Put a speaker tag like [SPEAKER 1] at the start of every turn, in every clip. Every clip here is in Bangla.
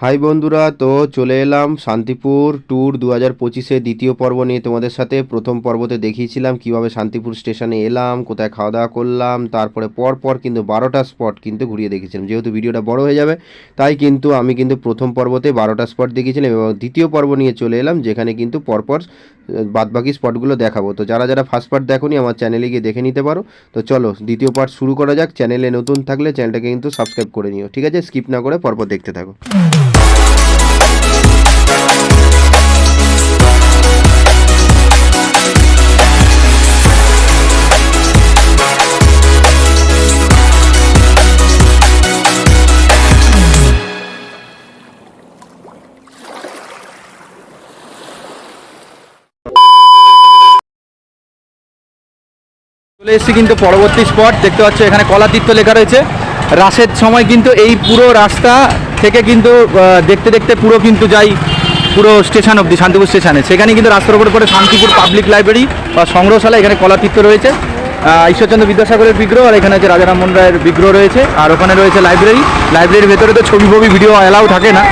[SPEAKER 1] হাই বন্ধুরা, তো চলে এলাম শান্তিপুর ট্যুর 2025-এ দ্বিতীয় পর্ব নিয়ে তোমাদের সাথে। প্রথম পর্বতে দেখিয়েছিলাম কিভাবে শান্তিপুর স্টেশনে এলাম, কোথায় খাওয়া দাওয়া করলাম, তারপরে পরপর কিন্তু 12টা স্পট কিন্তু ঘুরিয়ে দেখিয়েছিলাম। যেহেতু ভিডিওটা বড় হয়ে যাবে তাই কিন্তু আমি কিন্তু প্রথম পর্বতে 12টা স্পট দেখিয়েছিলাম এবং দ্বিতীয় পর্ব নিয়ে চলে এলাম যেখানে কিন্তু পরপর বাদবাকি স্পটগুলো দেখাবো। তো যারা যারা ফার্স্ট পার্ট দেখোনি আমার চ্যানেলে গিয়ে দেখে নিতে পারো। তো চলো দ্বিতীয় পার্ট শুরু করা যাক। চ্যানেলে নতুন থাকলে চ্যানেলটাকে কিন্তু সাবস্ক্রাইব করে নিও, ঠিক আছে? স্কিপ না করে পরপর দেখতে থাকো।
[SPEAKER 2] চলে এসেছি কিন্তু পরবর্তী স্পট দেখতে পাচ্ছ, এখানে কলাতীর্থ লেখা রয়েছে। রাসের সময় কিন্তু এই পুরো রাস্তা থেকে কিন্তু দেখতে দেখতে পুরো কিন্তু যাই পুরো স্টেশন অবধি, শান্তিপুর স্টেশনে। সেখানে কিন্তু রাস্তার উপরে পরে শান্তিপুর পাবলিক লাইব্রেরি বা সংগ্রহশালা। এখানে কলাতীর্থ রয়েছে, ঈশ্বরচন্দ্র বিদ্যাসাগরের বিগ্রহ, আর এখানে হচ্ছে রাজা রামমোহন রায়ের বিগ্রহ রয়েছে, আর ওখানে রয়েছে লাইব্রেরি। লাইব্রেরির ভেতরে তো ছবি ভিডিও অ্যালাউ থাকে না,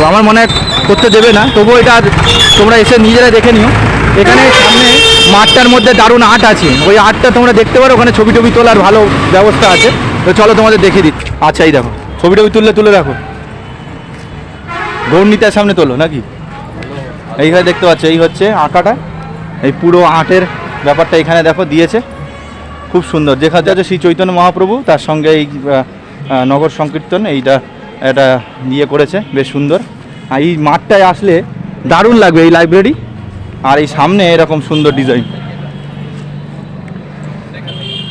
[SPEAKER 2] আমার মনে হয় করতে দেবে না, তবুও এটা তোমরা এসে নিজেরা দেখে নিও। এখানে সামনে মাঠটার মধ্যে দারুণ আর্ট আছে, ওই আর্টটা তোমরা দেখতে পারো। ওখানে ছবি তোলার ভালো ব্যবস্থা আছে। তো চলো তোমাদের দেখিয়ে দিই। আচ্ছা, এই দেখো ছবি তুলে দেখো, গৌরনীতার সামনে তোলো নাকি? এইখানে দেখতে পাচ্ছ, এই হচ্ছে আঁকাটা, এই পুরো আর্টের ব্যাপারটা এখানে দেখো দিয়েছে, খুব সুন্দর। যেখানে আছে শ্রী চৈতন্য মহাপ্রভু, তার সঙ্গে এই নগর সংকীর্তন, এটা নিয়ে করেছে, বেশ সুন্দর। আর এই মাঠটায় আসলে দারুণ লাগবে এই লাইব্রেরি, আর এই সামনে এরকম সুন্দর ডিজাইন।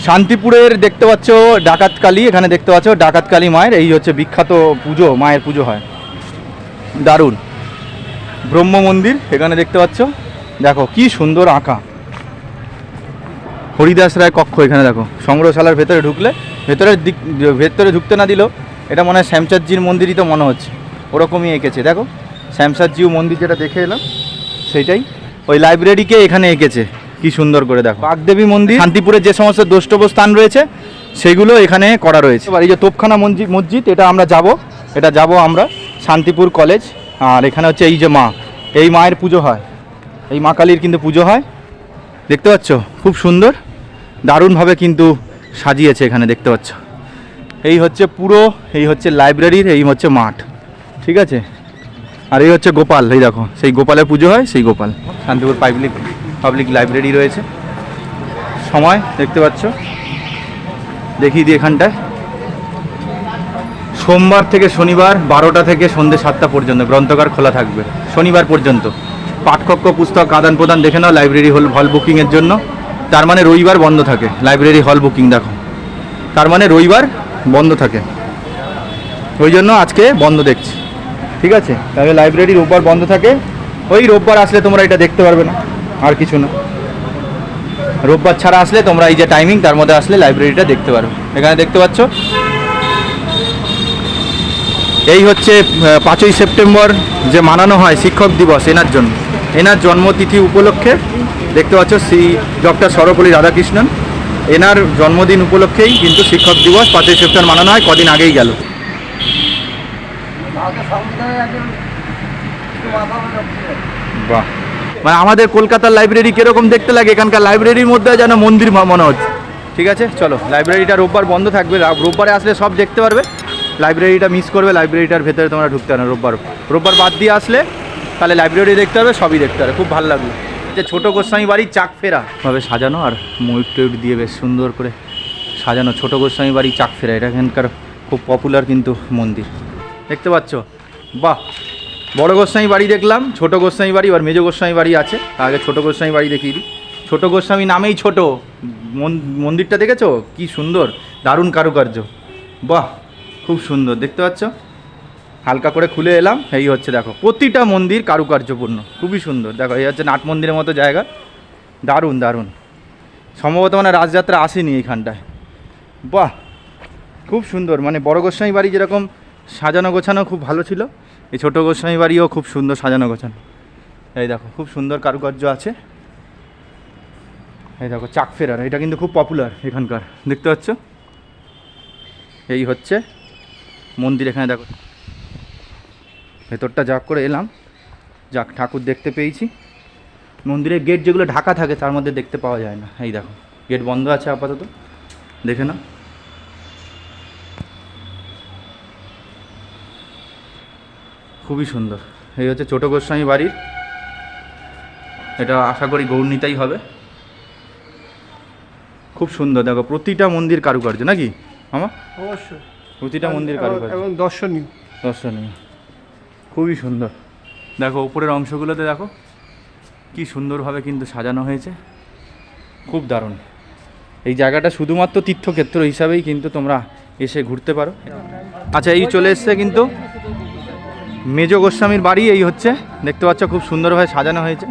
[SPEAKER 2] শান্তিপুরের দেখতে পাচ্ছ ডাকাতকালী, এখানে দেখতে পাচ্ছ ডাকাতকালী মায়ের, এই হচ্ছে বিখ্যাত পুজো, মায়ের পুজো হয়, দারুণ। ব্রহ্ম মন্দির এখানে দেখতে পাচ্ছ, দেখো কি সুন্দর আঁকা। হরিদাস রায় কক্ষ এখানে দেখো। সংগ্রহশালার ভেতরে ঢুকলে ভেতরে ঢুকতে না দিলেও এটা মনে হয় শ্যামচাঁদজির মন্দিরই তো মনে হচ্ছে, ওরকমই এঁকেছে। দেখো শ্যামচাঁদজিও মন্দির যেটা দেখে এলাম সেইটাই, ওই লাইব্রেরিকে এখানে এঁকেছে কি সুন্দর করে। দেখো বাগদেবী মন্দির, শান্তিপুরের যে সমস্ত দ্রষ্টব্য স্থান রয়েছে সেগুলো এখানে করা রয়েছে। এবার এই যে তোপখানা মসজিদ, এটা যাব আমরা শান্তিপুর কলেজ। আর এখানে হচ্ছে এই যে মা, এই মায়ের পুজো হয়, এই মা কালীর কিন্তু পুজো হয়, দেখতে পাচ্ছ খুব সুন্দর দারুণভাবে কিন্তু সাজিয়েছে এখানে, দেখতে পাচ্ছ। এই হচ্ছে পুরো, এই হচ্ছে লাইব্রেরির, এই হচ্ছে মাঠ, ঠিক আছে। আর এই হচ্ছে গোপাল, এই দেখো সেই গোপালের পুজো হয়, সেই গোপাল। শান্তিপুর পাবলিক লাইব্রেরি রয়েছে। সময় দেখতে পাচ্ছ, দেখিয়ে দিই এখানটায়। সোমবার থেকে শনিবার 12টা থেকে সন্ধ্যে 7টা পর্যন্ত গ্রন্থাগার খোলা থাকবে, শনিবার পর্যন্ত। পাঠকক্ষ পুস্তক আদান প্রদান দেখে নাও, লাইব্রেরি হল বুকিংয়ের জন্য। তার মানে রবিবার বন্ধ থাকে লাইব্রেরি হল বুকিং, দেখো তার মানে রবিবার বন্ধ থাকে, ওই জন্য আজকে বন্ধ দেখছি, ঠিক আছে। তাহলে লাইব্রেরি রোববার বন্ধ থাকে, ওই রোববার আসলে তোমরা এটা দেখতে পারবে না, আর কিছু না। রোববার ছাড়া আসলে তোমরা এই যে টাইমিং, তার মধ্যে আসলে লাইব্রেরিটা দেখতে পারবে। এখানে দেখতে পাচ্ছ, এই হচ্ছে 5ই সেপ্টেম্বর যে মানানো হয় শিক্ষক দিবস, এনার জন্মতিথি উপলক্ষে দেখতে পাচ্ছ শ্রী ডক্টর সর্বপল্লী রাধাকৃষ্ণন, এনার জন্মদিন উপলক্ষেই কিন্তু শিক্ষক দিবস 5ই সেপ্টেম্বর মানানো হয়, কদিন আগেই গেল। বাহ, মানে আমাদের কলকাতার লাইব্রেরি কিরকম দেখতে লাগে, এখানকার লাইব্রেরির মধ্যে যেন মন্দির মনে হচ্ছে, ঠিক আছে। চলো, লাইব্রেরিটা রোববার বন্ধ থাকবে, রোববারে আসলে সব দেখতে পারবে, লাইব্রেরিটা মিস করবে, লাইব্রেরিটার ভেতরে তোমরা ঢুকতে পারো। রোববার বাদ দিয়ে আসলে তাহলে লাইব্রেরি দেখতে পারবে, সবই দেখতে পারবে, খুব ভালো লাগলো। যে ছোটো গোস্বামী বাড়ি চাক ফেরা ভাবে সাজানো, আর ময়ূর টয়ূর দিয়ে বেশ সুন্দর করে সাজানো ছোটো গোস্বামী বাড়ি চাক ফেরা, এটা এখানকার খুব পপুলার কিন্তু মন্দির, দেখতে পাচ্ছ। বাহ, বড় গোস্বামী বাড়ি দেখলাম, ছোটো গোস্বামী বাড়ি, আর মেজো গোস্বামী বাড়ি আছে। আগে ছোটো গোস্বামী বাড়ি দেখিয়ে দিই। ছোটো গোস্বামী নামেই ছোট, মন্দিরটা দেখেছো কি সুন্দর, দারুণ কারুকার্য, বাহ খুব সুন্দর, দেখতে পাচ্ছ। হালকা করে খুলে এলাম, এই হচ্ছে দেখো প্রতিটা মন্দির কারুকার্যপূর্ণ, খুবই সুন্দর। দেখো এই হচ্ছে নাট মন্দিরের মতো জায়গা, দারুণ। সম্ভবত মানে রাজযাত্রা আসেনি এইখানটায়, বাহ খুব সুন্দর। মানে বড় গোস্বামী বাড়ি যেরকম সাজানো গোছানো খুব ভালো ছিল, এই ছোটো গোস্বামী বাড়িও খুব সুন্দর সাজানো গোছানো। এই দেখো খুব সুন্দর কারুকার্য আছে। এই দেখো চাক ফেরার, এটা কিন্তু খুব পপুলার এখানকার, দেখতে পাচ্ছ। এই হচ্ছে মন্দির, এখানে দেখো ভেতরটা যাক করে এলাম, যাক ঠাকুর দেখতে পেয়েছি। মন্দিরের গেট যেগুলো ঢাকা থাকে তার মধ্যে দেখতে পাওয়া যায় না। এই দেখো গেট বন্ধ আছে আপাতত, দেখে না। খুবই সুন্দর। এই হচ্ছে ছোটো গোস্বামী বাড়ির, এটা আশা করি গৌরনীতাই হবে। খুব সুন্দর, দেখো প্রতিটা মন্দির কারুকার্য নাকি মামা?
[SPEAKER 3] অবশ্যই
[SPEAKER 2] প্রতিটা মন্দির কারুকার্য
[SPEAKER 3] এবং দর্শনীয়
[SPEAKER 2] খুবই সুন্দর। দেখো উপরের অংশগুলোতে দেখো কি সুন্দরভাবে কিন্তু সাজানো হয়েছে, খুব দারুণ। এই জায়গাটা শুধুমাত্র তীর্থক্ষেত্র হিসাবেই কিন্তু তোমরা এসে ঘুরতে পারো। আচ্ছা, এই চলে এসছে কিন্তু মেজ গোস্বামীর বাড়ি। এই হচ্ছে দেখতে পাচ্ছ খুব সুন্দরভাবে সাজানো হয়েছে।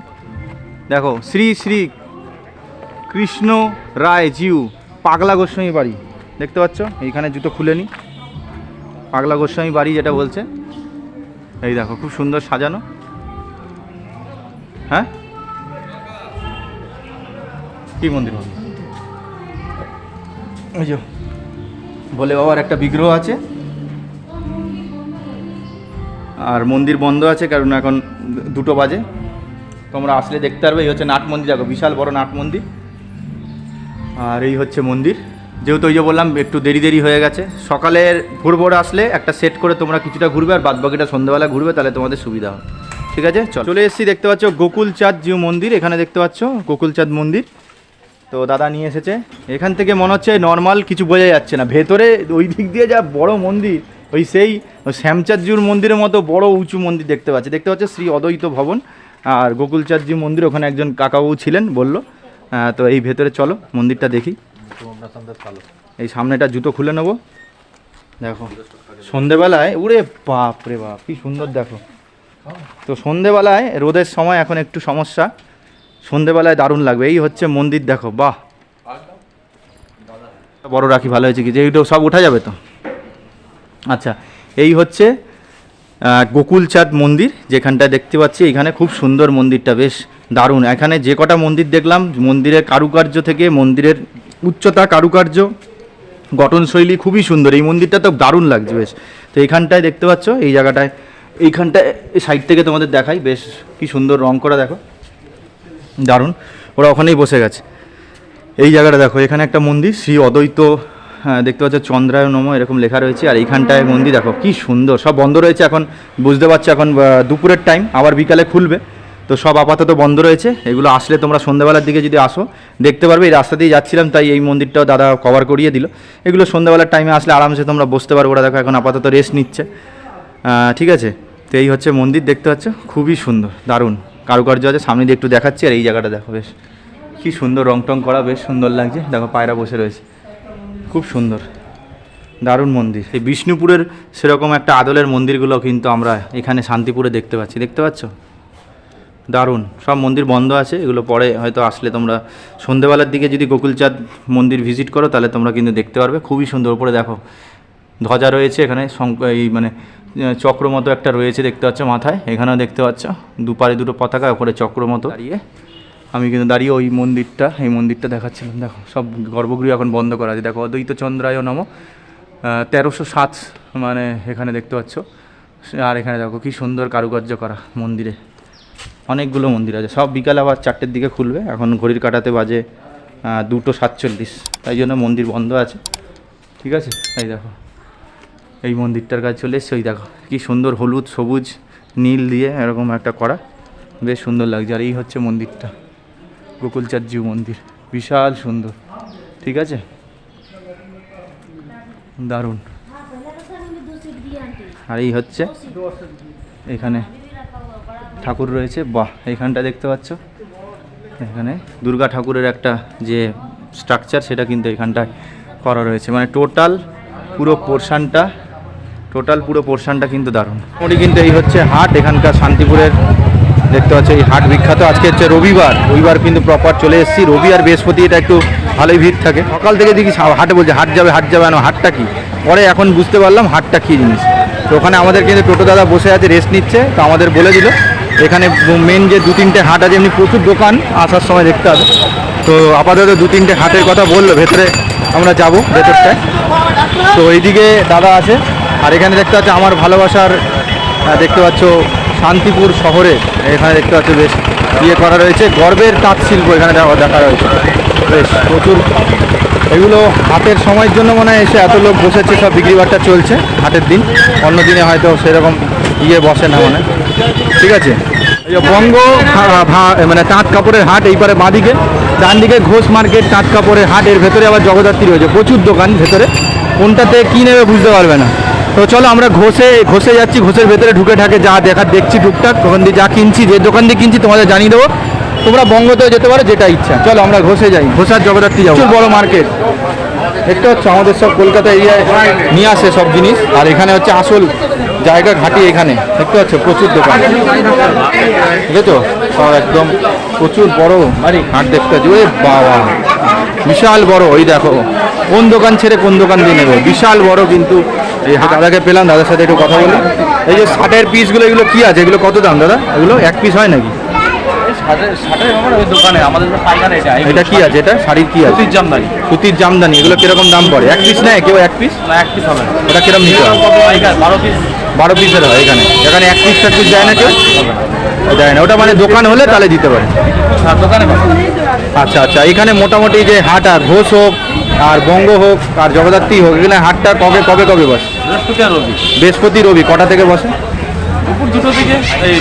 [SPEAKER 2] দেখো শ্রী শ্রী কৃষ্ণ রায় জিউ পাগলা গোস্বামী বাড়ি দেখতে পাচ্ছ। এইখানে জুতো খুলে নি, পাগলা গোস্বামী বাড়ি যেটা বলছে। এই দেখো খুব সুন্দর সাজানো। হ্যাঁ, কি মন্দির হবে? ওই যে ভোলে বাবার একটা বিগ্রহ আছে, আর মন্দির বন্ধ আছে কারণ এখন 2টো বাজে। তোমরা আসলে দেখতে পারবে। এই হচ্ছে নাট মন্দির, দেখো বিশাল বড় নাট মন্দির। আর এই হচ্ছে মন্দির। যেহেতু ওই যে বললাম একটু দেরি হয়ে গেছে, সকালের ভোর আসলে একটা সেট করে তোমরা কিছুটা ঘুরবে আর বাদবাকিটা সন্ধ্যাবেলা ঘুরবে, তাহলে তোমাদের সুবিধা হবে। ঠিক আছে, চলে এসেছি। দেখতে পাচ্ছ গোকুলচাঁদ জিউ মন্দির, এখানে দেখতে পাচ্ছ গোকুলচাঁদ মন্দির। তো দাদা নিয়ে এসেছে। এখান থেকে মনে হচ্ছে নর্মাল কিছু বোঝা যাচ্ছে না, ভেতরে ওই দিক দিয়ে যা বড় মন্দির, ওই সেই শ্যামচাঁদ জিউর মন্দিরের মতো বড় উঁচু মন্দির দেখতে পাচ্ছ শ্রী অদ্বৈত ভবন। আর গোকুলচাঁদ জিউ মন্দির ওখানে একজন কাকাবাবু ছিলেন বললো। তো এই ভেতরে চলো মন্দিরটা দেখি। এই সামনেটা জুতো খুলে নেবো। দেখো সন্ধেবেলায়, উরে বাপ রে বাপ কি সুন্দর দেখো। তো সন্ধেবেলায় রোদের সময় এখন একটু সমস্যা, সন্ধেবেলায় দারুণ লাগবে। এই হচ্ছে মন্দির দেখো, বাহ বড় রাখি ভালো হয়েছে কি যে এইটা সব উঠা যাবে তো। আচ্ছা, এই হচ্ছে গোকুলচাঁদ মন্দির যেখানটায় দেখতে পাচ্ছি। এখানে খুব সুন্দর মন্দিরটা, বেশ দারুণ। এখানে যে কটা মন্দির দেখলাম, মন্দিরের কারুকার্য থেকে মন্দিরের উচ্চতা, কারুকার্য, গঠনশৈলী খুবই সুন্দর। এই মন্দিরটা তো দারুণ লাগছে বেশ। তো এইখানটায় দেখতে পাচ্ছ, এই জায়গাটায়, এইখানটায় সাইড থেকে তোমাদের দেখাই, বেশ কি সুন্দর রং করা দেখো, দারুণ। ওরা ওখানেই বসে গেছে। এই জায়গাটা দেখো, এখানে একটা মন্দির শ্রী অদ্বৈত, দেখতে পাচ্ছ চন্দ্রায় নম এরকম লেখা রয়েছে। আর এইখানটায় মন্দির দেখো কি সুন্দর, সব বন্ধ রয়েছে এখন, বুঝতে পারছো এখন দুপুরের টাইম, আবার বিকালে খুলবে। তো সব আপাতত বন্ধ রয়েছে। এগুলো আসলে তোমরা সন্ধ্যাবেলার দিকে যদি আসো দেখতে পারবে। এই রাস্তা দিয়ে যাচ্ছিলাম তাই এই মন্দিরটাও দাদা কভার করিয়ে দিল। এগুলো সন্ধ্যাবেলার টাইমে আসলে আরামসে তোমরা বসতে পারো। ওরা দেখো এখন আপাতত রেস্ট নিচ্ছে। ঠিক আছে, তো এই হচ্ছে মন্দির দেখতে পাচ্ছ, খুবই সুন্দর, দারুণ কারুকার্য আছে। সামনে দিয়ে একটু দেখাচ্ছি। আর এই জায়গাটা দেখো, বেশ কি সুন্দর রং টং করা, বেশ সুন্দর লাগছে। দেখো পায়রা বসে রয়েছে, খুব সুন্দর, দারুণ মন্দির। এই বিষ্ণুপুরের সেরকম একটা আদলের মন্দিরগুলো কিন্তু আমরা এখানে শান্তিপুরে দেখতে পাচ্ছ। দারুণ। সব মন্দির বন্ধ আছে, এগুলো পরে হয়তো আসলে তোমরা সন্ধেবেলার দিকে যদি গোকুলচাঁদ মন্দির ভিজিট করো তাহলে তোমরা কিন্তু দেখতে পারবে। খুবই সুন্দর। উপরে দেখো ধ্বজা রয়েছে, এখানে এই মানে চক্র মতো একটা রয়েছে দেখতে পাচ্ছ মাথায়। এখানেও দেখতে পাচ্ছ দুপারে দুটো পতাকা, ওপরে চক্র মতো দাঁড়িয়ে। আমি কিন্তু দাঁড়িয়ে ওই মন্দিরটা, এই মন্দিরটা দেখাচ্ছিলাম। দেখো সব গর্ভগৃহ এখন বন্ধ করা আছে। দেখো অদ্বৈত চন্দ্রায় নম 1307 মানে এখানে দেখতে পাচ্ছ। আর এখানে দেখো কি সুন্দর কারুকার্য করা মন্দিরে। অনেকগুলো মন্দির আছে, সব বিকালে আবার 4টের দিকে খুলবে। এখন ঘড়ির কাঁটাতে বাজে 2:47, তাই জন্য মন্দির বন্ধ আছে। ঠিক আছে, এই দেখো এই মন্দিরটার কাছে চলে এসছে। ওই দেখো কি সুন্দর হলুদ, সবুজ, নীল দিয়ে এরকম একটা করা, বেশ সুন্দর লাগছে। আর এই হচ্ছে মন্দিরটা, গোকুলচাঁদ জিউ মন্দির, বিশাল সুন্দর। ঠিক আছে, দারুণ। আর এই হচ্ছে এখানে ঠাকুর রয়েছে, বাহ। এইখানটা দেখতে পাচ্ছ, এখানে দুর্গা ঠাকুরের একটা যে স্ট্রাকচার সেটা কিন্তু এখানটায় করা রয়েছে। মানে টোটাল পুরো পোর্শনটা কিন্তু দারুণ। মোটামুটি কিন্তু এই হচ্ছে হাট এখানকার শান্তিপুরের, দেখতে পাচ্ছ এই হাট বিখ্যাত। আজকে হচ্ছে রবিবার কিন্তু প্রপার চলে এসেছি। রবি আর বৃহস্পতি এটা একটু ভালোই ভিড় থাকে। সকাল থেকে দেখি হাটে বলছে হাট যাবে হাটটা কি, পরে এখন বুঝতে পারলাম হাটটা কী জিনিস। তো ওখানে আমাদের কিন্তু টোটো দাদা বসে আছে, রেস্ট নিচ্ছে। তো আমাদের বলে দিল এখানে মেন যে 2-3টে হাট আছে, এমনি প্রচুর দোকান আসার সময় দেখতে হবে। তো আপাতত 2-3টে হাটের কথা বললো, ভেতরে আমরা যাব ভেতরটায়। তো এইদিকে দাদা আছে। আর এখানে দেখতে পাচ্ছি আমার ভালোবাসার দেখতে পাচ্ছ শান্তিপুর শহরে, এখানে দেখতে পাচ্ছ বেশ ইয়ে করা রয়েছে, গর্বের তাঁত শিল্প এখানে দেখা রয়েছে বেশ প্রচুর। এগুলো হাটের সময়ের জন্য মনে হয় এসে এত লোক বসেছে, সব বিক্রি বাট্টা চলছে হাটের দিন, অন্য দিনে হয়তো সেরকম ইয়ে বসে না মানে। ঠিক আছে, এই যে বঙ্গ মানে তাঁত কাপড়ের হাট, এইবারে বাঁদিকে, ডান দিকে ঘোষ মার্কেট তাঁত কাপড়ের হাট, এর ভেতরে আবার জগদ্ধাত্রী রয়েছে, প্রচুর দোকান ভেতরে, কোনটাতে কী নেবে বুঝতে পারবে না। তো চলো আমরা ঘোষে যাচ্ছি, ঘোষের ভেতরে ঢুকে ঢাকে যা দেখছি টুকটাক, ওখান দিয়ে যা কিনছি, যে দোকান দিয়ে কিনছি তোমাদের জানিয়ে দেবো, তোমরা বঙ্গতেও যেতে পারো যেটা ইচ্ছা। চলো আমরা ঘোষে যাই, ঘোষার জগদ্ধাত্রী যাবো, বড় মার্কেট দেখতে হচ্ছে, আমাদের সব কলকাতা এরিয়ায় নিয়ে আসে সব জিনিস, আর এখানে হচ্ছে আসল জায়গা ঘাটি, এখানে দেখতে পাচ্ছ প্রচুর দোকান, বুঝেছো সব একদম প্রচুর বড় হাট দেখতে পাচ্ছি। ওরে বাবা বিশাল বড়, ওই দেখো কোন দোকান ছেড়ে কোন দোকান দিয়ে নেবে, বিশাল বড়। কিন্তু এই দাদাকে পেলাম, দাদার সাথে একটু কথা বলি। এই যে শার্টের পিসগুলো, এগুলো কি আছে, এগুলো কত দাম দাদা? এগুলো এক পিস হয় নাকি? এটা কি আছে, এটা শাড়ির কি আছে? জামদানি, সুতির জামদানি। এগুলো কিরকম দাম পড়ে? এক পিস নেয় কেউ? এক পিস না, এক পিস হবে। ওটা কিরকম নিতে হবে? 12 পিসের হয় এখানে। এখানে এক পিস পিস যায় না কেউ? দেয় না, ওটা মানে দোকান হলে তাহলে দিতে পারে। দোকানে আচ্ছা আচ্ছা। এখানে মোটামুটি যে হাট, আর ঘোষ হোক আর বঙ্গ হোক আর জগদ্ধাত্রী হোক, এখানে হাটটা কবে বসে? বৃহস্পতি রবি। কটা থেকে বসে?
[SPEAKER 3] দুপুর 2টো থেকে, এই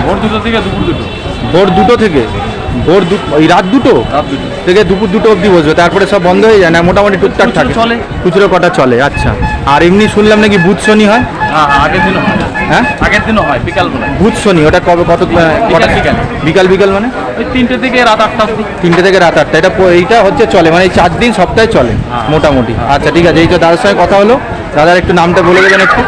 [SPEAKER 3] ভোর 2টো থেকে দুপুর 2টো।
[SPEAKER 2] ভোর 2টো থেকে এই রাত 2টো থেকে দুপুর 2টো অবধি বসবে, তারপরে সব বন্ধ হয়ে যায় না? মোটামুটি টুকটাক থাকে,
[SPEAKER 3] চলে,
[SPEAKER 2] খুচরো কটা চলে। আচ্ছা, আর এমনি শুনলাম নাকি বুধ শনি হয়?
[SPEAKER 3] হ্যাঁ, আগের দিনও হয়।
[SPEAKER 2] হ্যাঁ,
[SPEAKER 3] আগের দিনও হয় বিকাল বেলা।
[SPEAKER 2] বুধ শনি, ওটা কবে কত কটা? বিকাল মানে
[SPEAKER 3] ওই 3টে থেকে রাত 8টা অবধি।
[SPEAKER 2] 3টে থেকে রাত 8টা। এইটা হচ্ছে চলে মানে এই 4 দিন সপ্তাহে চলে মোটামুটি। আচ্ছা ঠিক আছে, এই তো দাদার সঙ্গে কথা হলো, দাদার একটু নামটা বলে দেবেন একটু।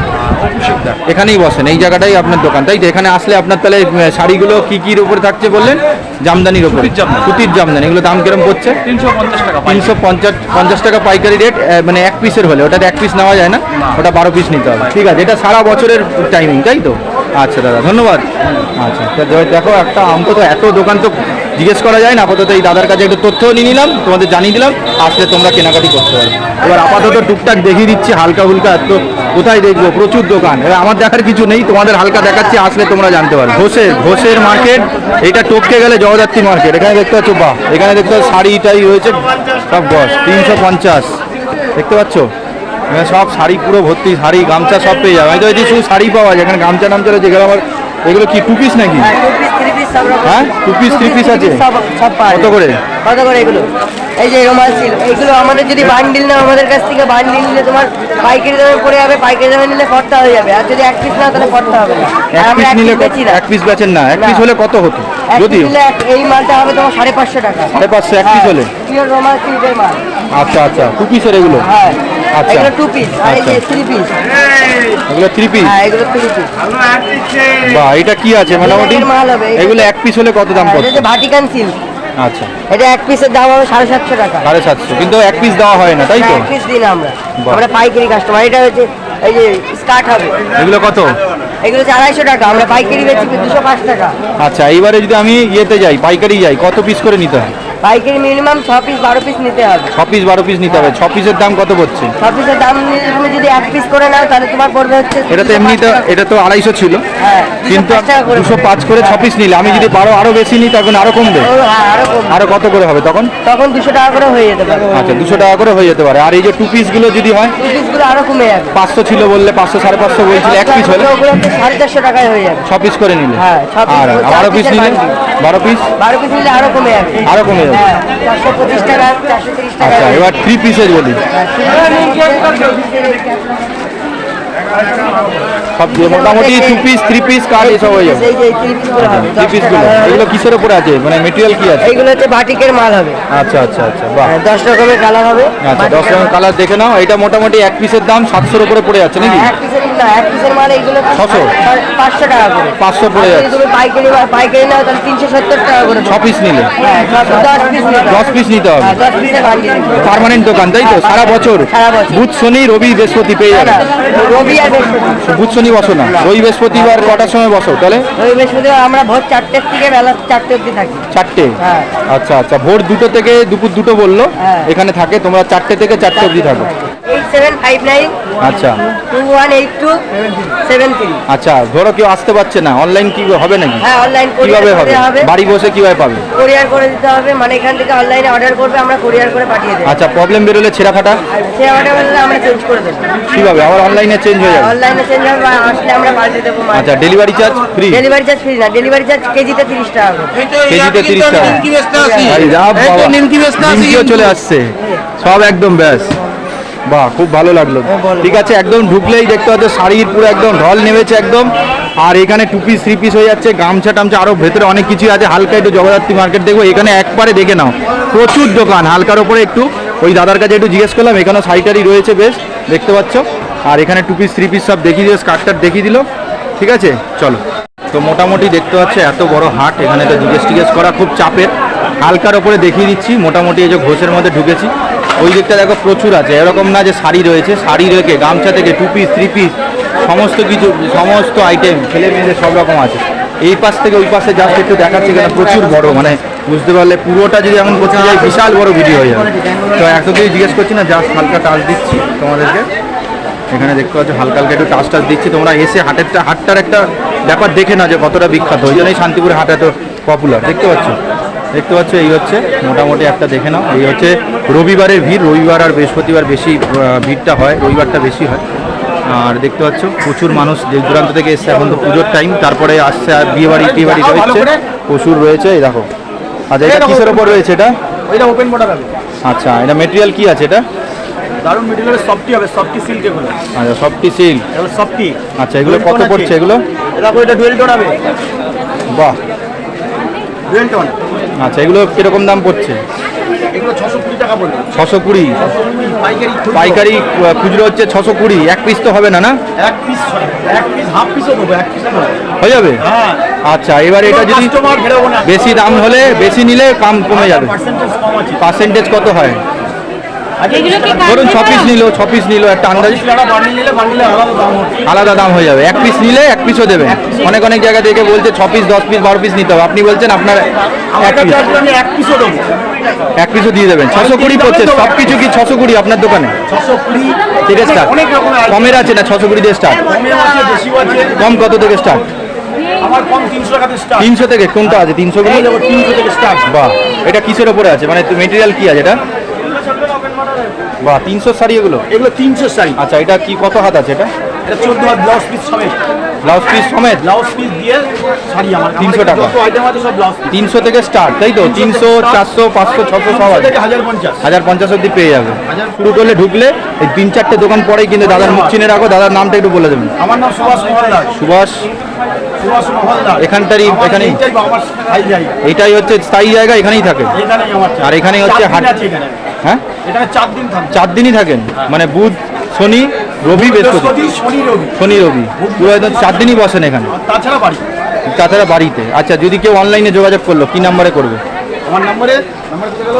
[SPEAKER 2] এখানেই বসেন, এই জায়গাটাই আপনার দোকান, তাই তো? এখানে আসলে আপনার তাহলে শাড়িগুলো কির উপরে থাকছে বললেন? জামদানির উপরে, সুতির জামদানি। এগুলো দাম কিরকম পড়ছে?
[SPEAKER 3] 350 টাকা।
[SPEAKER 2] 350 টাকা পাইকারি রেট, মানে এক পিসের হলে। ওটা এক পিস নেওয়া যায় না, ওটা 12 পিস নিতে হবে। ঠিক আছে, এটা সারা বছরের টাইমিং, তাই তো? আচ্ছা দাদা ধন্যবাদ। আচ্ছা দেখো, একটা অন্তত এত দোকান তো জিজ্ঞেস করা যায় না। আপাতত এই দাদার কাছে একটু তথ্য নিয়ে নিলাম, তোমাদের জানিয়ে দিলাম, আসলে তোমরা কেনাকাটি করতে পারো। এবার আপাতত টুকটাক দেখিয়ে দিচ্ছি হালকা হুলকা, এত কোথায় দেখবো, প্রচুর দোকান। এবার আমার দেখার কিছু নেই, তোমাদের হালকা দেখাচ্ছি, আসলে তোমরা জানতে পারো। ঘোষের মার্কেট, এটা টপকে গেলে জগদ্ধাত্রী মার্কেট। এখানে দেখতে পাচ্ছ, বাহ, এখানে দেখতে পাচ্ছ শাড়িটাই রয়েছে সব গস 350 দেখতে পাচ্ছ। এখানে সব শাড়ি পুরো ভর্তি, শাড়ি গামছা সব পেয়ে যাবে। আমি তো শুধু শাড়ি পাওয়া যায়, এখানে গামছা নামছা রয়েছে। এগুলো আমার, এগুলো কি 2 পিস নাকি? হ্যাঁ, 2 পিস 3 পিস আছে। কত করে
[SPEAKER 4] এগুলো? এই যে রুমাল সিল, এগুলো আমাদের যদি বান্ডিল না, আমাদের কাছ থেকে বান্ডিল নিলে তোমার পাইকারি দামে পড়ে যাবে, পাইকারি দামে নিলে ফর্তা হয়ে যাবে। আর যদি এক পিস না, তাহলে ফর্তা হবে না।
[SPEAKER 2] এক পিস নিলে এক পিস বেচেন না? এক পিস হলে কত হতো? যদি
[SPEAKER 4] এই মালটা হবে তোমার 550 টাকা।
[SPEAKER 2] 550 এক পিস হলে?
[SPEAKER 4] পিওর রুমাল সিল্কের মাল।
[SPEAKER 2] আচ্ছা আচ্ছা, 2 পিসের এগুলো?
[SPEAKER 4] হ্যাঁ,
[SPEAKER 2] আচ্ছা,
[SPEAKER 4] এগুলো 2 পিস, আর এই যে 3 পিস।
[SPEAKER 2] এগুলো 3 পিস?
[SPEAKER 4] হ্যাঁ, এগুলো 3 পিস।
[SPEAKER 2] বাহ, এটা কি আছে মোটামুটি?
[SPEAKER 4] মাল হবে
[SPEAKER 2] এগুলো এক পিস হলে কত দাম পড়ছে?
[SPEAKER 4] এটা ভাটিকান সিল্ক।
[SPEAKER 2] আচ্ছা,
[SPEAKER 4] এটা এক পিসের দাম হবে 750 টাকা।
[SPEAKER 2] 750, কিন্তু এক পিস দেওয়া হয় না, তাই তো?
[SPEAKER 4] এক পিস দিন আমরা পাইকারি কাস্টমার। এটা হচ্ছে এই যে স্কার্ট হবে।
[SPEAKER 2] এগুলো কত?
[SPEAKER 4] এগুলো হচ্ছে 250 টাকা, আমরা পাইকারি বেচি 205 টাকা।
[SPEAKER 2] আচ্ছা, এইবারে যদি আমি ইয়েতে যাই, পাইকারি যাই, কত পিস করে নিতে হয়?
[SPEAKER 4] পাইকারি মিনিমাম 6 পিস 12 পিস নিতে হবে।
[SPEAKER 2] 6 পিস 12 পিস নিতে হবে। 6 পিসের দাম কত পড়ছে?
[SPEAKER 4] 6 পিসের দাম নিলে তুমি যদি এক পিস করে নাও, তাহলে তোমার পড়বে হচ্ছে,
[SPEAKER 2] এটা তো এমনিতে, এটা তো 250 ছিল।
[SPEAKER 4] হ্যাঁ,
[SPEAKER 2] কিন্তু
[SPEAKER 4] 205 টাকা করে।
[SPEAKER 2] 205 করে 6 পিস নিলে, আমি যদি 12 আরো বেশি নিই তখন আরো কমবে?
[SPEAKER 4] হ্যাঁ,
[SPEAKER 2] আরো কত করে হবে তখন?
[SPEAKER 4] 200 টাকা করে হয়ে যেতে পারে।
[SPEAKER 2] আচ্ছা, 200 টাকা করে হয়ে যেতে পারে। আর এই যে 2 পিস গুলো যদি হয়?
[SPEAKER 4] 2 পিস গুলো আরো কমে যাবে।
[SPEAKER 2] 500 ছিল বললে, 500 550 বলছিল এক পিস হলে?
[SPEAKER 4] ওগুলো 450 টাকায় হয়ে যাবে
[SPEAKER 2] 6 পিস করে নিলে।
[SPEAKER 4] হ্যাঁ, 6 পিস।
[SPEAKER 2] আর 12 পিস নিলে? 12 পিস
[SPEAKER 4] 12 পিস নিলে আরো কমে যাবে।
[SPEAKER 2] আরো কমে যাবে।
[SPEAKER 4] হ্যাঁ, 425 টাকা, 430 টাকা।
[SPEAKER 2] আচ্ছা, এবার 3 পিসের বলি। সব মোটামুটি 2 পিস 3 পিস কার্ড এসব হয়ে যাবে।
[SPEAKER 4] এই যে 3 পিস করে হবে
[SPEAKER 2] 3 পিস গুলো, এগুলো কিসের উপরে আছে, মানে মেটেরিয়াল কি আছে?
[SPEAKER 4] এইগুলো হচ্ছে বাটিকের মাল হবে।
[SPEAKER 2] আচ্ছা আচ্ছা আচ্ছা, বাহ।
[SPEAKER 4] 10 রকমের কালার হবে।
[SPEAKER 2] আচ্ছা, 10 রকমের কালার দেখে নাও। এটা মোটামুটি এক পিসের দাম 700 উপরে পড়ে যাচ্ছে নাকি?
[SPEAKER 4] এক পিসের না, এক পিসের মাল এইগুলো
[SPEAKER 2] 600?
[SPEAKER 4] 500 টাকা করে।
[SPEAKER 2] 500 পড়ে
[SPEAKER 4] আর যদি
[SPEAKER 2] যাচ্ছে।
[SPEAKER 4] তুমি পাইকারি নাও, তাহলে 370 টাকা করে।
[SPEAKER 2] 6 পিস নিলে?
[SPEAKER 4] হ্যাঁ, 10 পিস নিতে হবে।
[SPEAKER 2] 10 পিস নিতে হবে।
[SPEAKER 4] 10 পিসের বান্ডিল।
[SPEAKER 2] পার্মানেন্ট দোকান, তাই তো? সারা বছর?
[SPEAKER 4] সারা বছর।
[SPEAKER 2] বুধ শনি রবি বৃহস্পতি পেয়ে যাবে?
[SPEAKER 4] রবি আর বৃহস্পতি।
[SPEAKER 2] বুধ শনি বসো না? রবি বৃহস্পতিবার কটার সময় বসো তাহলে?
[SPEAKER 4] রবি বৃহস্পতিবার আমরা ভোর 4টে থেকে বেলা 4টে অবধি থাকি।
[SPEAKER 2] 4টে?
[SPEAKER 4] হ্যাঁ।
[SPEAKER 2] আচ্ছা আচ্ছা, ভোর 2টো থেকে দুপুর 2টো বললো
[SPEAKER 4] হ্যাঁ।
[SPEAKER 2] এখানে থাকে, তোমরা 4টে থেকে 4টে অবধি থাকো।
[SPEAKER 4] 8759
[SPEAKER 2] আচ্ছা
[SPEAKER 4] 218273।
[SPEAKER 2] আচ্ছা, ধরো কেউ আসতে পারছে না, অনলাইন কি হবে নাকি?
[SPEAKER 4] হ্যাঁ, অনলাইন
[SPEAKER 2] কিভাবে হবে? বাড়ি বসে কিভাবে পাবে?
[SPEAKER 4] কোরিয়ার করে দিতে হবে, মানে এখান থেকে অনলাইনে অর্ডার করবে, আমরা কোরিয়ার করে পাঠিয়ে দেবো।
[SPEAKER 2] আচ্ছা, প্রবলেম বেরোলে ছেঁড়া ফাটা
[SPEAKER 4] সে অর্ডার করলে আমরা চেঞ্জ করে দেবো।
[SPEAKER 2] কিভাবে? আবার অনলাইনে চেঞ্জ হয়ে যাবে?
[SPEAKER 4] অনলাইনে চেঞ্জ হবে, বা আসলে আমরা পাল্টে দেবো।
[SPEAKER 2] আচ্ছা, delivery charge free?
[SPEAKER 4] Delivery charge free না, ডেলিভারি চার্জ কেজিতে 30 টাকা করে।
[SPEAKER 2] কেজিতে 30 টাকা? আরে যা বাবা, নিমকিও চলে আসছে সব একদম ব্যাস। বাহ, খুব ভালো লাগলো। ঠিক আছে, একদম ঢুকলেই দেখতে পাচ্ছ শাড়ির পুরো একদম ঢল নেমেছে একদম। আর এখানে 2 পিস 3 পিস হয়ে যাচ্ছে, গামছা টামছা আরও ভেতরে অনেক কিছু আছে। হালকা একটু জগদ্ধাত্রী মার্কেট দেখবো, এখানে একবারে দেখে নাও প্রচুর দোকান। হালকার ওপরে একটু ওই দাদার কাছে একটু জিজ্ঞেস করলাম, এখানেও শাড়িটারি রয়েছে বেশ, দেখতে পাচ্ছ। আর এখানে 2 পিস 3 পিস সব দেখিয়ে দিল, স্কার্ট দেখিয়ে দিল। ঠিক আছে, চলো। তো মোটামুটি দেখতে পাচ্ছ এত বড় হাট, এখানে তো জিজ্ঞেস করা খুব চাপের। হালকার ওপরে দেখিয়ে দিচ্ছি, মোটামুটি এই যে ঘোষের মধ্যে ঢুকেছি। ওই দিকটা দেখো প্রচুর আছে, এরকম না যে শাড়ি রয়েছে, শাড়ি রেখে গামছা থেকে 2 পিস 3 পিস সমস্ত কিছু, সমস্ত আইটেম ছেলে মেয়েদের সব রকম আছে। এই পাশ থেকে ওই পাশে জাস্ট একটু দেখাচ্ছে, এখানে প্রচুর বড়, মানে বুঝতে পারলে পুরোটা যদি এখন করতে যাই বিশাল বড় ভিডিও হয়ে যাবে। তো এত কিছু জিজ্ঞেস করছি না, জাস্ট হালকা টাচ দিচ্ছি তোমাদেরকে। এখানে দেখতে পাচ্ছ হালকা হালকা একটু টাচ দিচ্ছি, তোমরা এসে হাটটার একটা ব্যাপার দেখে না যে কতটা বিখ্যাত। ওই জন্যই শান্তিপুরের হাট এত পপুলার। দেখতে পাচ্ছ এই হচ্ছে মোটামুটি একটা দেখে নাও। এই হচ্ছে রবিবারের ভিড়, রবিবার আর বৃহস্পতিবার বেশি ভিড়টা হয়, রবিবারটা বেশি হয়। আর দেখতে পাচ্ছ প্রচুর মানুষ দূর দূরান্ত থেকে এসছে, এখন তো পুজোর টাইম, তারপরে আসছে আর বিয়েবাড়ি টিয়েবাড়ি রয়েছে, প্রচুর রয়েছে। এই দেখো, আচ্ছা এটা কিসের ওপর রয়েছে? এটা
[SPEAKER 3] ওপেন বর্ডার হবে।
[SPEAKER 2] আচ্ছা, এটা মেটেরিয়াল কি আছে? এটা
[SPEAKER 3] দারুণ মেটেরিয়াল, সফটি হবে, সফটি সিল্ক এগুলো।
[SPEAKER 2] আচ্ছা, সফটি সিল্ক।
[SPEAKER 3] এগুলো সফটি।
[SPEAKER 2] আচ্ছা, এগুলো কত পড়ছে এগুলো?
[SPEAKER 3] দেখো, এটা ডুয়েল টোন হবে।
[SPEAKER 2] বাহ,
[SPEAKER 3] ডুয়েল টোন।
[SPEAKER 2] আচ্ছা, এগুলো কিরকম দাম পড়ছে?
[SPEAKER 3] এগুলো 620 টাকা পড়বে।
[SPEAKER 2] 620 পাইকারি, খুচরো হচ্ছে 620। এক পিস তো হবে না? না,
[SPEAKER 3] এক পিস হাফ পিসও দেবো, এক পিস
[SPEAKER 2] হয়ে যাবে।
[SPEAKER 3] হ্যাঁ।
[SPEAKER 2] আচ্ছা, এবার এটা যদি
[SPEAKER 3] কাস্টমার ফেরাবো না,
[SPEAKER 2] বেশি দাম হলে, বেশি নিলে কমে যাবে।
[SPEAKER 3] পার্সেন্টেজ কম আছে।
[SPEAKER 2] পার্সেন্টেজ কত হয়? ধরুন 6 পিস নিল একটা আন্দাজ,
[SPEAKER 3] বান্ডিল নিলে বান্ডিলে আলাদা দাম হচ্ছে।
[SPEAKER 2] আলাদা দাম হয়ে যাবে। এক পিস নিলে এক পিসও দেবেন। অনেক জায়গা থেকে বলছে 6 পিস 10 পিস 12 পিস নিতে হবে, আপনি বলছেন আপনার
[SPEAKER 3] এক পিসও দেবো,
[SPEAKER 2] এক পিসও দিয়ে দেবেন। 620 পড়ছে সব কিছু। কি 620 আপনার দোকানে?
[SPEAKER 3] 620
[SPEAKER 2] থেকে স্টার্ট?
[SPEAKER 3] অনেক রকম
[SPEAKER 2] কমের আছে না? 620 দিয়ে স্টার্ট?
[SPEAKER 3] কমে আছে, বেশি আছে।
[SPEAKER 2] কম কত থেকে স্টার্ট?
[SPEAKER 3] আমার কম 300 টাকা থেকে স্টার্ট।
[SPEAKER 2] 300 থেকে? কোনটা আছে 300 গুলো?
[SPEAKER 3] 300 থেকে স্টার্ট।
[SPEAKER 2] বাহ, এটা কিসের ওপরে আছে, মানে মেটেরিয়াল কি আছে এটা? বাহ, 300 শাড়ি এগুলো?
[SPEAKER 3] এগুলো 300 শাড়ি।
[SPEAKER 2] আচ্ছা, এটা কি কত হাত আছে? এটা
[SPEAKER 3] 14 হাত ব্লাউজ পিস সমেত।
[SPEAKER 2] ব্লাউজ পিস সমেত?
[SPEAKER 3] ব্লাউজ পিস দিয়ে শাড়ি আমার
[SPEAKER 2] 300 টাকা।
[SPEAKER 3] যত আইটেম আছে সব ব্লাউজ পিস।
[SPEAKER 2] 300 থেকে স্টার্ট, তাই তো? 300, 400, 500, 600 সব আছে।
[SPEAKER 3] 1050।
[SPEAKER 2] 1050 অব্দি পেয়ে যাবে। শুরু করলে ঢুকলে এই 3-4টে দোকান পরেই কিন্তু দাদার মুখ চিনে রাখো। দাদার নামটা একটু বলে দেবেন।
[SPEAKER 3] আমার নাম সুভাষ মহলদার।
[SPEAKER 2] সুভাষ
[SPEAKER 3] মহলদার।
[SPEAKER 2] এখানটারই, এখানেই?
[SPEAKER 3] এইটাই আমার স্থায়ী জায়গা।
[SPEAKER 2] এইটাই হচ্ছে স্থায়ী জায়গা, এখানেই থাকে।
[SPEAKER 3] এখানেই আমার।
[SPEAKER 2] আর এখানেই হচ্ছে হাট। হ্যাঁ,
[SPEAKER 3] এখানে 4 দিন থাকে।
[SPEAKER 2] 4 দিনই থাকেন, মানে বুধ, শনি, রবি, বৃহস্পতি। শনি রবি পুরো একদম 4 দিনই বসেন এখানে।
[SPEAKER 3] তাছাড়া বাড়ি,
[SPEAKER 2] তাছাড়া বাড়িতে। আচ্ছা, যদি কেউ অনলাইনে যোগাযোগ করলো কি নাম্বারে করবে?
[SPEAKER 3] আমার নাম্বার দিতে গেল।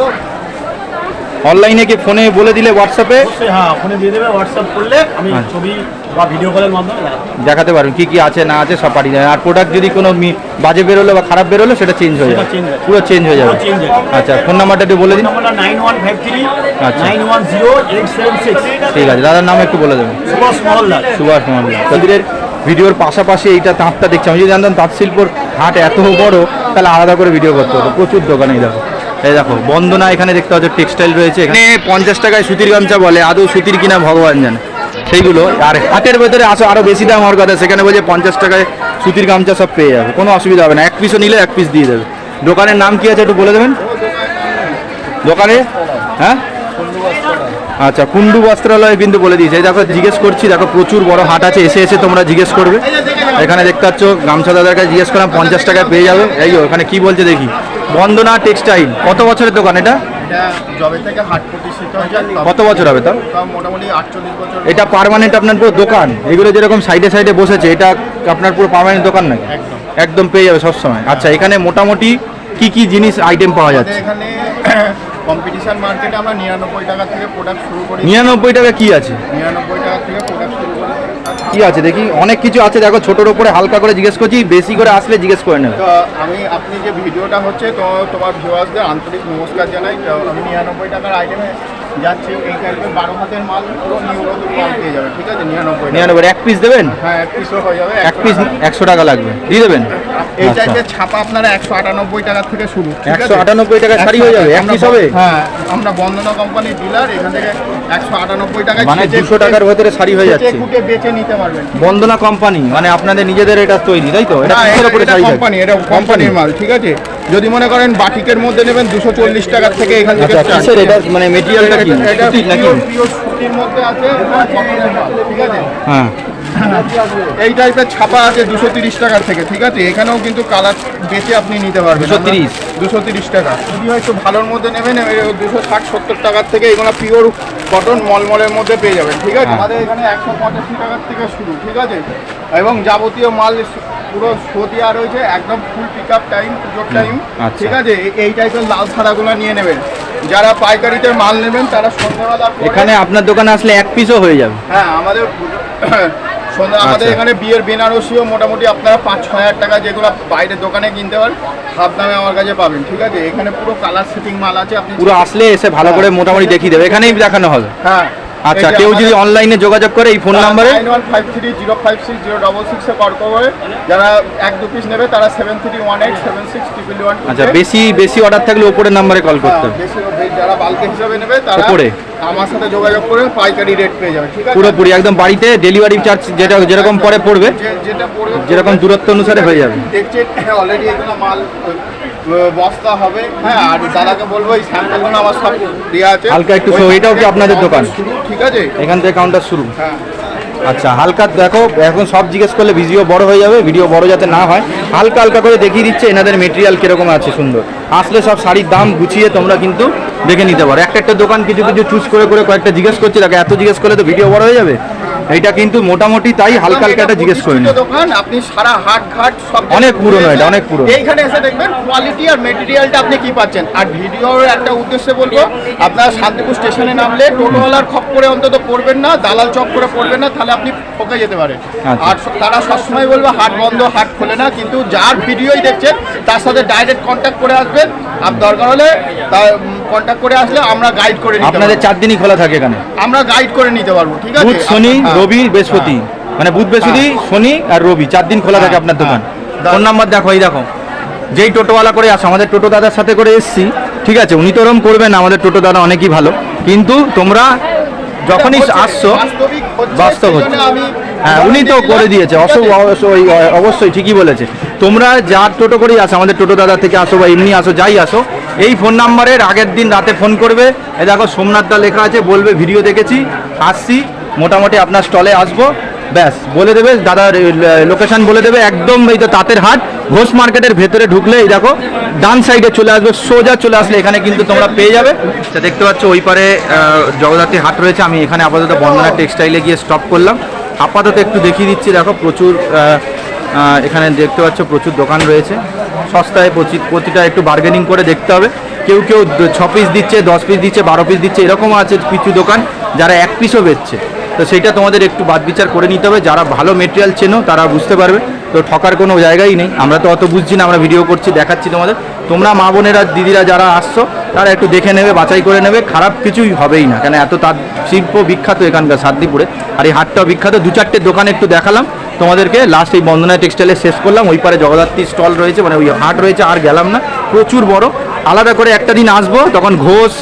[SPEAKER 2] অনলাইনে কি ফোনে বলে দিলে হোয়াটসঅ্যাপে?
[SPEAKER 3] হ্যাঁ, ফোনে দিয়ে দেবে, হোয়াটসঅ্যাপ করলে আমি ছবি বা ভিডিও কলের মাধ্যমে
[SPEAKER 2] দেখাতে পারবেন কি কি আছে না আছে সব পাঠিয়ে দেবেন। আর প্রোডাক্ট যদি কোনো বাজে বেরোলো বা খারাপ বেরোলো সেটা চেঞ্জ হয়ে যাবে, পুরো চেঞ্জ হয়ে যাবে। আচ্ছা, ফোন নাম্বারটা একটু বলে দিন।
[SPEAKER 3] 9153
[SPEAKER 2] আচ্ছা।
[SPEAKER 3] 910876।
[SPEAKER 2] ঠিক আছে, দাদার নাম একটু বলে দেবেন।
[SPEAKER 3] সুভাষ মহলদার।
[SPEAKER 2] সুভাষ মহলদার। তাদের ভিডিওর পাশাপাশি এইটা তাঁতটা দেখছি। আমি যদি জানতাম তাঁত শিল্পর হাট এত বড়, তাহলে আলাদা করে ভিডিও করতে হতো। প্রচুর দোকানে দেখো, এই দেখো বন্দনা, এখানে দেখতে পাচ্ছ টেক্সটাইল রয়েছে। এখানে 50 টাকায় সুতির গামছা বলে, আদৌ সুতির কিনা ভগবান জানে সেইগুলো। আর হাটের ভেতরে আসো আরও বেশি দাম হওয়ার কথা, সেখানে বলছে 50 টাকায় সুতির গামছা সব পেয়ে যাবে, কোনো অসুবিধা হবে না। এক পিসও নিলে এক পিস দিয়ে দেবে। দোকানের নাম কি আছে একটু বলে দেবেন? দোকানে, হ্যাঁ, আচ্ছা, কুন্ডু বস্ত্রালয় কিন্তু বলে দিয়েছে। এই দেখো, জিজ্ঞেস করছি, দেখো প্রচুর বড় হাট আছে, এসে তোমরা জিজ্ঞেস করবে। এখানে দেখতে পাচ্ছ গামছা দাদার কাছে জিজ্ঞেস করলাম, 50 টাকায় পেয়ে যাবে। এই ওখানে কি বলছে দেখি। বন্দনা টেক্সটাইল, কত বছরের দোকান এটা?
[SPEAKER 5] জবে থেকে হাট প্রতিষ্ঠিত হয়েছে।
[SPEAKER 2] কত বছর হবে তাও?
[SPEAKER 5] মোটামুটি 48 বছর।
[SPEAKER 2] এটা পার্মানেন্ট আপনার পুরো দোকান? এগুলো যেরকম সাইডে সাইডে বসেছে, এটা আপনার পুরো পার্মানেন্ট দোকান নাকি? একদম পেয়ে যাবে সবসময়। আচ্ছা, এখানে মোটামুটি কি কি জিনিস আইটেম পাওয়া যাচ্ছে?
[SPEAKER 5] এখানে কম্পিটিশন মার্কেটে আমরা 99 টাকা থেকে প্রোডাক্ট শুরু করি।
[SPEAKER 2] 99 টাকা কি আছে?
[SPEAKER 5] 99 টাকা থেকে প্রোডাক্ট শুরু করি।
[SPEAKER 2] কি কি আছে দেখি, অনেক কিছু আছে দেখো, ছোটোর ওপরে হালকা করে জিজ্ঞেস করছি, বেশি করে আসলে জিজ্ঞেস করে নেবে।
[SPEAKER 5] তো আপনি যে ভিডিওটা হচ্ছে তো তোমার ভিউয়ার্সদের আন্তরিক নমস্কার জানাই। তো আমি 99 টাকার আইটেমে যাচ্ছি। এই টাইপের 12 হাতের মাল পুরো নিউ নতুন মাল পেয়ে যাবে, ঠিক আছে?
[SPEAKER 2] 99 এক পিস দেবেন?
[SPEAKER 5] হ্যাঁ, এক পিসও হয়ে যাবে।
[SPEAKER 2] এক পিস 100 টাকা লাগবে, দিয়ে দেবেন?
[SPEAKER 5] এই টাইপের ছাপা আপনারা 198 টাকা থেকে শুরু, ঠিক আছে?
[SPEAKER 2] 198 টাকা শাড়ি হয়ে যাবে, এক পিস হবে?
[SPEAKER 5] হ্যাঁ, আমরা বন্দনা কোম্পানির ডিলার, এখান থেকে 198 টাকায়
[SPEAKER 2] মানে 200 টাকার ভেতরে শাড়ি হয়ে যাচ্ছে।
[SPEAKER 5] কুটে বেচে নিতে পারবেন।
[SPEAKER 2] বন্দনা কোম্পানি মানে আপনাদের নিজেদের এটা তৈরি, তাই তো? এটা কিসের উপরে শাড়ি?
[SPEAKER 5] কোম্পানি, এটা কোম্পানির মাল, ঠিক আছে? যদি মনে করেন বাটিকের মধ্যে নেবেন 240 টাকা থেকে এখান থেকে
[SPEAKER 2] আচ্ছা, কিসের এটা, মানে মেটেরিয়ালটা কি?
[SPEAKER 5] এটা
[SPEAKER 2] সুতির নাকি?
[SPEAKER 5] পিওর সুতির মধ্যে আছে, কটনের মাল, ঠিক আছে?
[SPEAKER 2] হ্যাঁ,
[SPEAKER 5] এই টাইপের ছাপা আছে 230 টাকার থেকে, ঠিক আছে? এখানেও কিন্তু কালার বেচে আপনি নিতে পারবেন। 230 টাকা। যদি হয় একটু ভালোর মধ্যে নেবেন 260-70 টাকার থেকে এগুলো পিওর কটন মলমলের মধ্যে পেয়ে যাবেন, ঠিক আছে? আমাদের এখানে 185 টাকার থেকে শুরু, ঠিক আছে? এবং যাবতীয় মাল পুরো শো দেওয়া রয়েছে, একদম ফুল পিক আপ টাইম, পুজোর টাইম, ঠিক আছে? এই টাইপের লাল ছাড়াগুলো নিয়ে নেবেন। যারা পাইকারিতে মাল নেবেন তারা সন্ধ্যাবেলা
[SPEAKER 2] এখানে আপনার দোকানে আসলে এক পিসও হয়ে যাবে।
[SPEAKER 5] হ্যাঁ, আমাদের আমাদের এখানে বিয়ের বেনারসিও মোটামুটি আপনারা 5-6 হাজার টাকা যেগুলো বাইরের দোকানে কিনতে পারেন হাফ দামে আমার কাছে পাবেন, ঠিক আছে? এখানে পুরো কালার সেটিং মাল আছে, আপনি
[SPEAKER 2] পুরো আসলে এসে ভালো করে মোটামুটি দেখিয়ে দেবে, এখানেই দেখানো হবে।
[SPEAKER 5] হ্যাঁ।
[SPEAKER 2] আচ্ছা, কেউ যদি অনলাইনে যোগাযোগ করে এই ফোন নাম্বারে
[SPEAKER 5] 9153056056 কল করে, যারা 1-2 পিস নেবে তারা 7318761111।
[SPEAKER 2] আচ্ছা, বেশি অর্ডার থাকলে উপরের নাম্বারে কল করতে হবে।
[SPEAKER 5] যারা বালকে হিসাবে নেবে তারা
[SPEAKER 2] উপরে
[SPEAKER 5] আমার সাথে যোগাযোগ করে পাইকারি রেট পেয়ে যাবে, ঠিক আছে?
[SPEAKER 2] পুরোপুরি একদম বাড়িতে ডেলিভারি চার্জ যেটা যেরকম পরে পড়বে,
[SPEAKER 5] যেটা পড়বে
[SPEAKER 2] যেরকম দূরত্ব অনুসারে হয়ে যাবে।
[SPEAKER 5] দেখছেন অলরেডি এগুলো মাল বস্তা হবে। হ্যাঁ, আর দাদাকে বলবো এই স্যাম্পলগুলো আমার সব দেওয়া আছে
[SPEAKER 2] হালকা একটু এটাও কি আপনাদের দোকান?
[SPEAKER 5] শুরু, ঠিক আছে?
[SPEAKER 2] এখান থেকে কাউন্টার শুরু।
[SPEAKER 5] হ্যাঁ।
[SPEAKER 2] আচ্ছা, হালকা দেখো, এখন সব জিজ্ঞেস করলে ভিডিও বড় হয়ে যাবে, ভিডিও বড় যাতে না হয় হালকা হালকা করে দেখিয়ে দিচ্ছে এনাদের মেটেরিয়াল কিরকম আছে সুন্দর। আসলে সব শাড়ির দাম গুছিয়ে তোমরা কিন্তু দেখে নিতে পারো। একটা দোকান কিছু চুজ করে কয়েকটা জিজ্ঞেস করছি, দেখো এত জিজ্ঞেস করলে তো ভিডিও বড় হয়ে যাবে। এইটা কিন্তু মোটামুটি তাই, হালকা হালকা একটা জিজ্ঞেস করে নিন।
[SPEAKER 5] দোকান আপনি সারা হাট ঘাট সব
[SPEAKER 2] অনেক পুরনো, এটা অনেক পুরনো।
[SPEAKER 5] এইখানে এসে দেখবেন কোয়ালিটি আর মেটেরিয়ালটা আপনি কি পাচ্ছেন। আর ভিডিওর একটা উদ্দেশ্যে বলবো, আপনারা শান্তিপুর স্টেশনে নামলে টোটোওয়ালার খপ করে অন্তত পড়বেন না, দালাল চক করে পড়বেন না, তাহলে আপনি ঠকে যেতে পারেন। আর তারা সবসময় বলবে হাট বন্ধ, হাট খোলে না, কিন্তু যার ভিডিওই দেখছেন তার সাথে ডাইরেক্ট কন্ট্যাক্ট করে আসবেন। আর দরকার হলে তার কন্ট্যাক্ট করে আসলে আমরা গাইড করে নিতে পারবো।
[SPEAKER 2] আপনাদের 4 দিনই খোলা থাকে এখানে,
[SPEAKER 5] আমরা গাইড করে নিতে পারবো, ঠিক আছে?
[SPEAKER 2] বুধ, শনি, রবি, বৃহস্পতি, মানে বুধ, বৃহস্পতি, শনি আর রবি 4 দিন খোলা থাকে আপনার দোকান। ফোন নাম্বার দেখো, এই দেখো, যেই টোটোওয়ালা করে আসো, আমাদের টোটো দাদার সাথে করে এসছি, ঠিক আছে? উনি তো ওরম করবেন না, আমাদের টোটো দাদা অনেকই ভালো, কিন্তু তোমরা যখনই আসছো বাস্তব হচ্ছে। হ্যাঁ, উনি তো করে দিয়েছে, অবশ্যই ঠিকই বলেছে। তোমরা যার টোটো করেই আসো, আমাদের টোটো দাদা থেকে আসো বা এমনি আসো, যাই আসো, এই ফোন নাম্বারের আগের দিন রাতে ফোন করবে। এই দেখো সোমনাথদা লেখা আছে, বলবে ভিডিও দেখেছি, আসছি, মোটামুটি আপনার স্টলে আসবো, ব্যাস বলে দেবে দাদা, লোকেশন বলে দেবে। একদম এই তো তাঁতের হাট, ঘোষ মার্কেটের ভেতরে ঢুকলে এই দেখো ডান সাইডে চলে আসবে, সোজা চলে আসলে এখানে কিন্তু তোমরা পেয়ে যাবে। তো দেখতে পাচ্ছ ওই পারে জগদ্ধাত্রী হাট রয়েছে। আমি এখানে আপাতত বন্দনা টেক্সটাইলে গিয়ে স্টপ করলাম। আপাতত একটু দেখিয়ে দিচ্ছি, দেখো প্রচুর এখানে দেখতে পাচ্ছ প্রচুর দোকান রয়েছে, সস্তায় প্রতিটা একটু বার্গেনিং করে দেখতে হবে। কেউ 6 পিস দিচ্ছে, 10 পিস দিচ্ছে, 12 পিস দিচ্ছে, এরকম আছে কিছু দোকান যারা 1 পিসও বেচছে। তো সেইটা তোমাদের একটু বাদ বিচার করে নিতে হবে। যারা ভালো মেটেরিয়াল চেনো তারা বুঝতে পারবে, তো ঠকার কোনো জায়গাই নেই। আমরা তো অত বুঝছি না, আমরা ভিডিও করছি, দেখাচ্ছি তোমাদের। তোমরা মা বোনেরা, দিদিরা যারা আসছো তারা একটু দেখে নেবে, বাছাই করে নেবে, খারাপ কিছুই হবেই না। কেন এত তাঁত শিল্প বিখ্যাত এখানকার শান্তিপুরে, আর এই হাটটাও বিখ্যাত। 2-4টে দোকান একটু দেখালাম তোমাদেরকে, লাস্ট এই বন্দনা টেক্সটাইলে শেষ করলাম। ওই পারে জগদ্ধাত্রী স্টল রয়েছে, মানে ওই হাট রয়েছে, আর গেলাম না, প্রচুর বড়। আলাদা করে একটা দিন আসবো, তখন ঘোষ,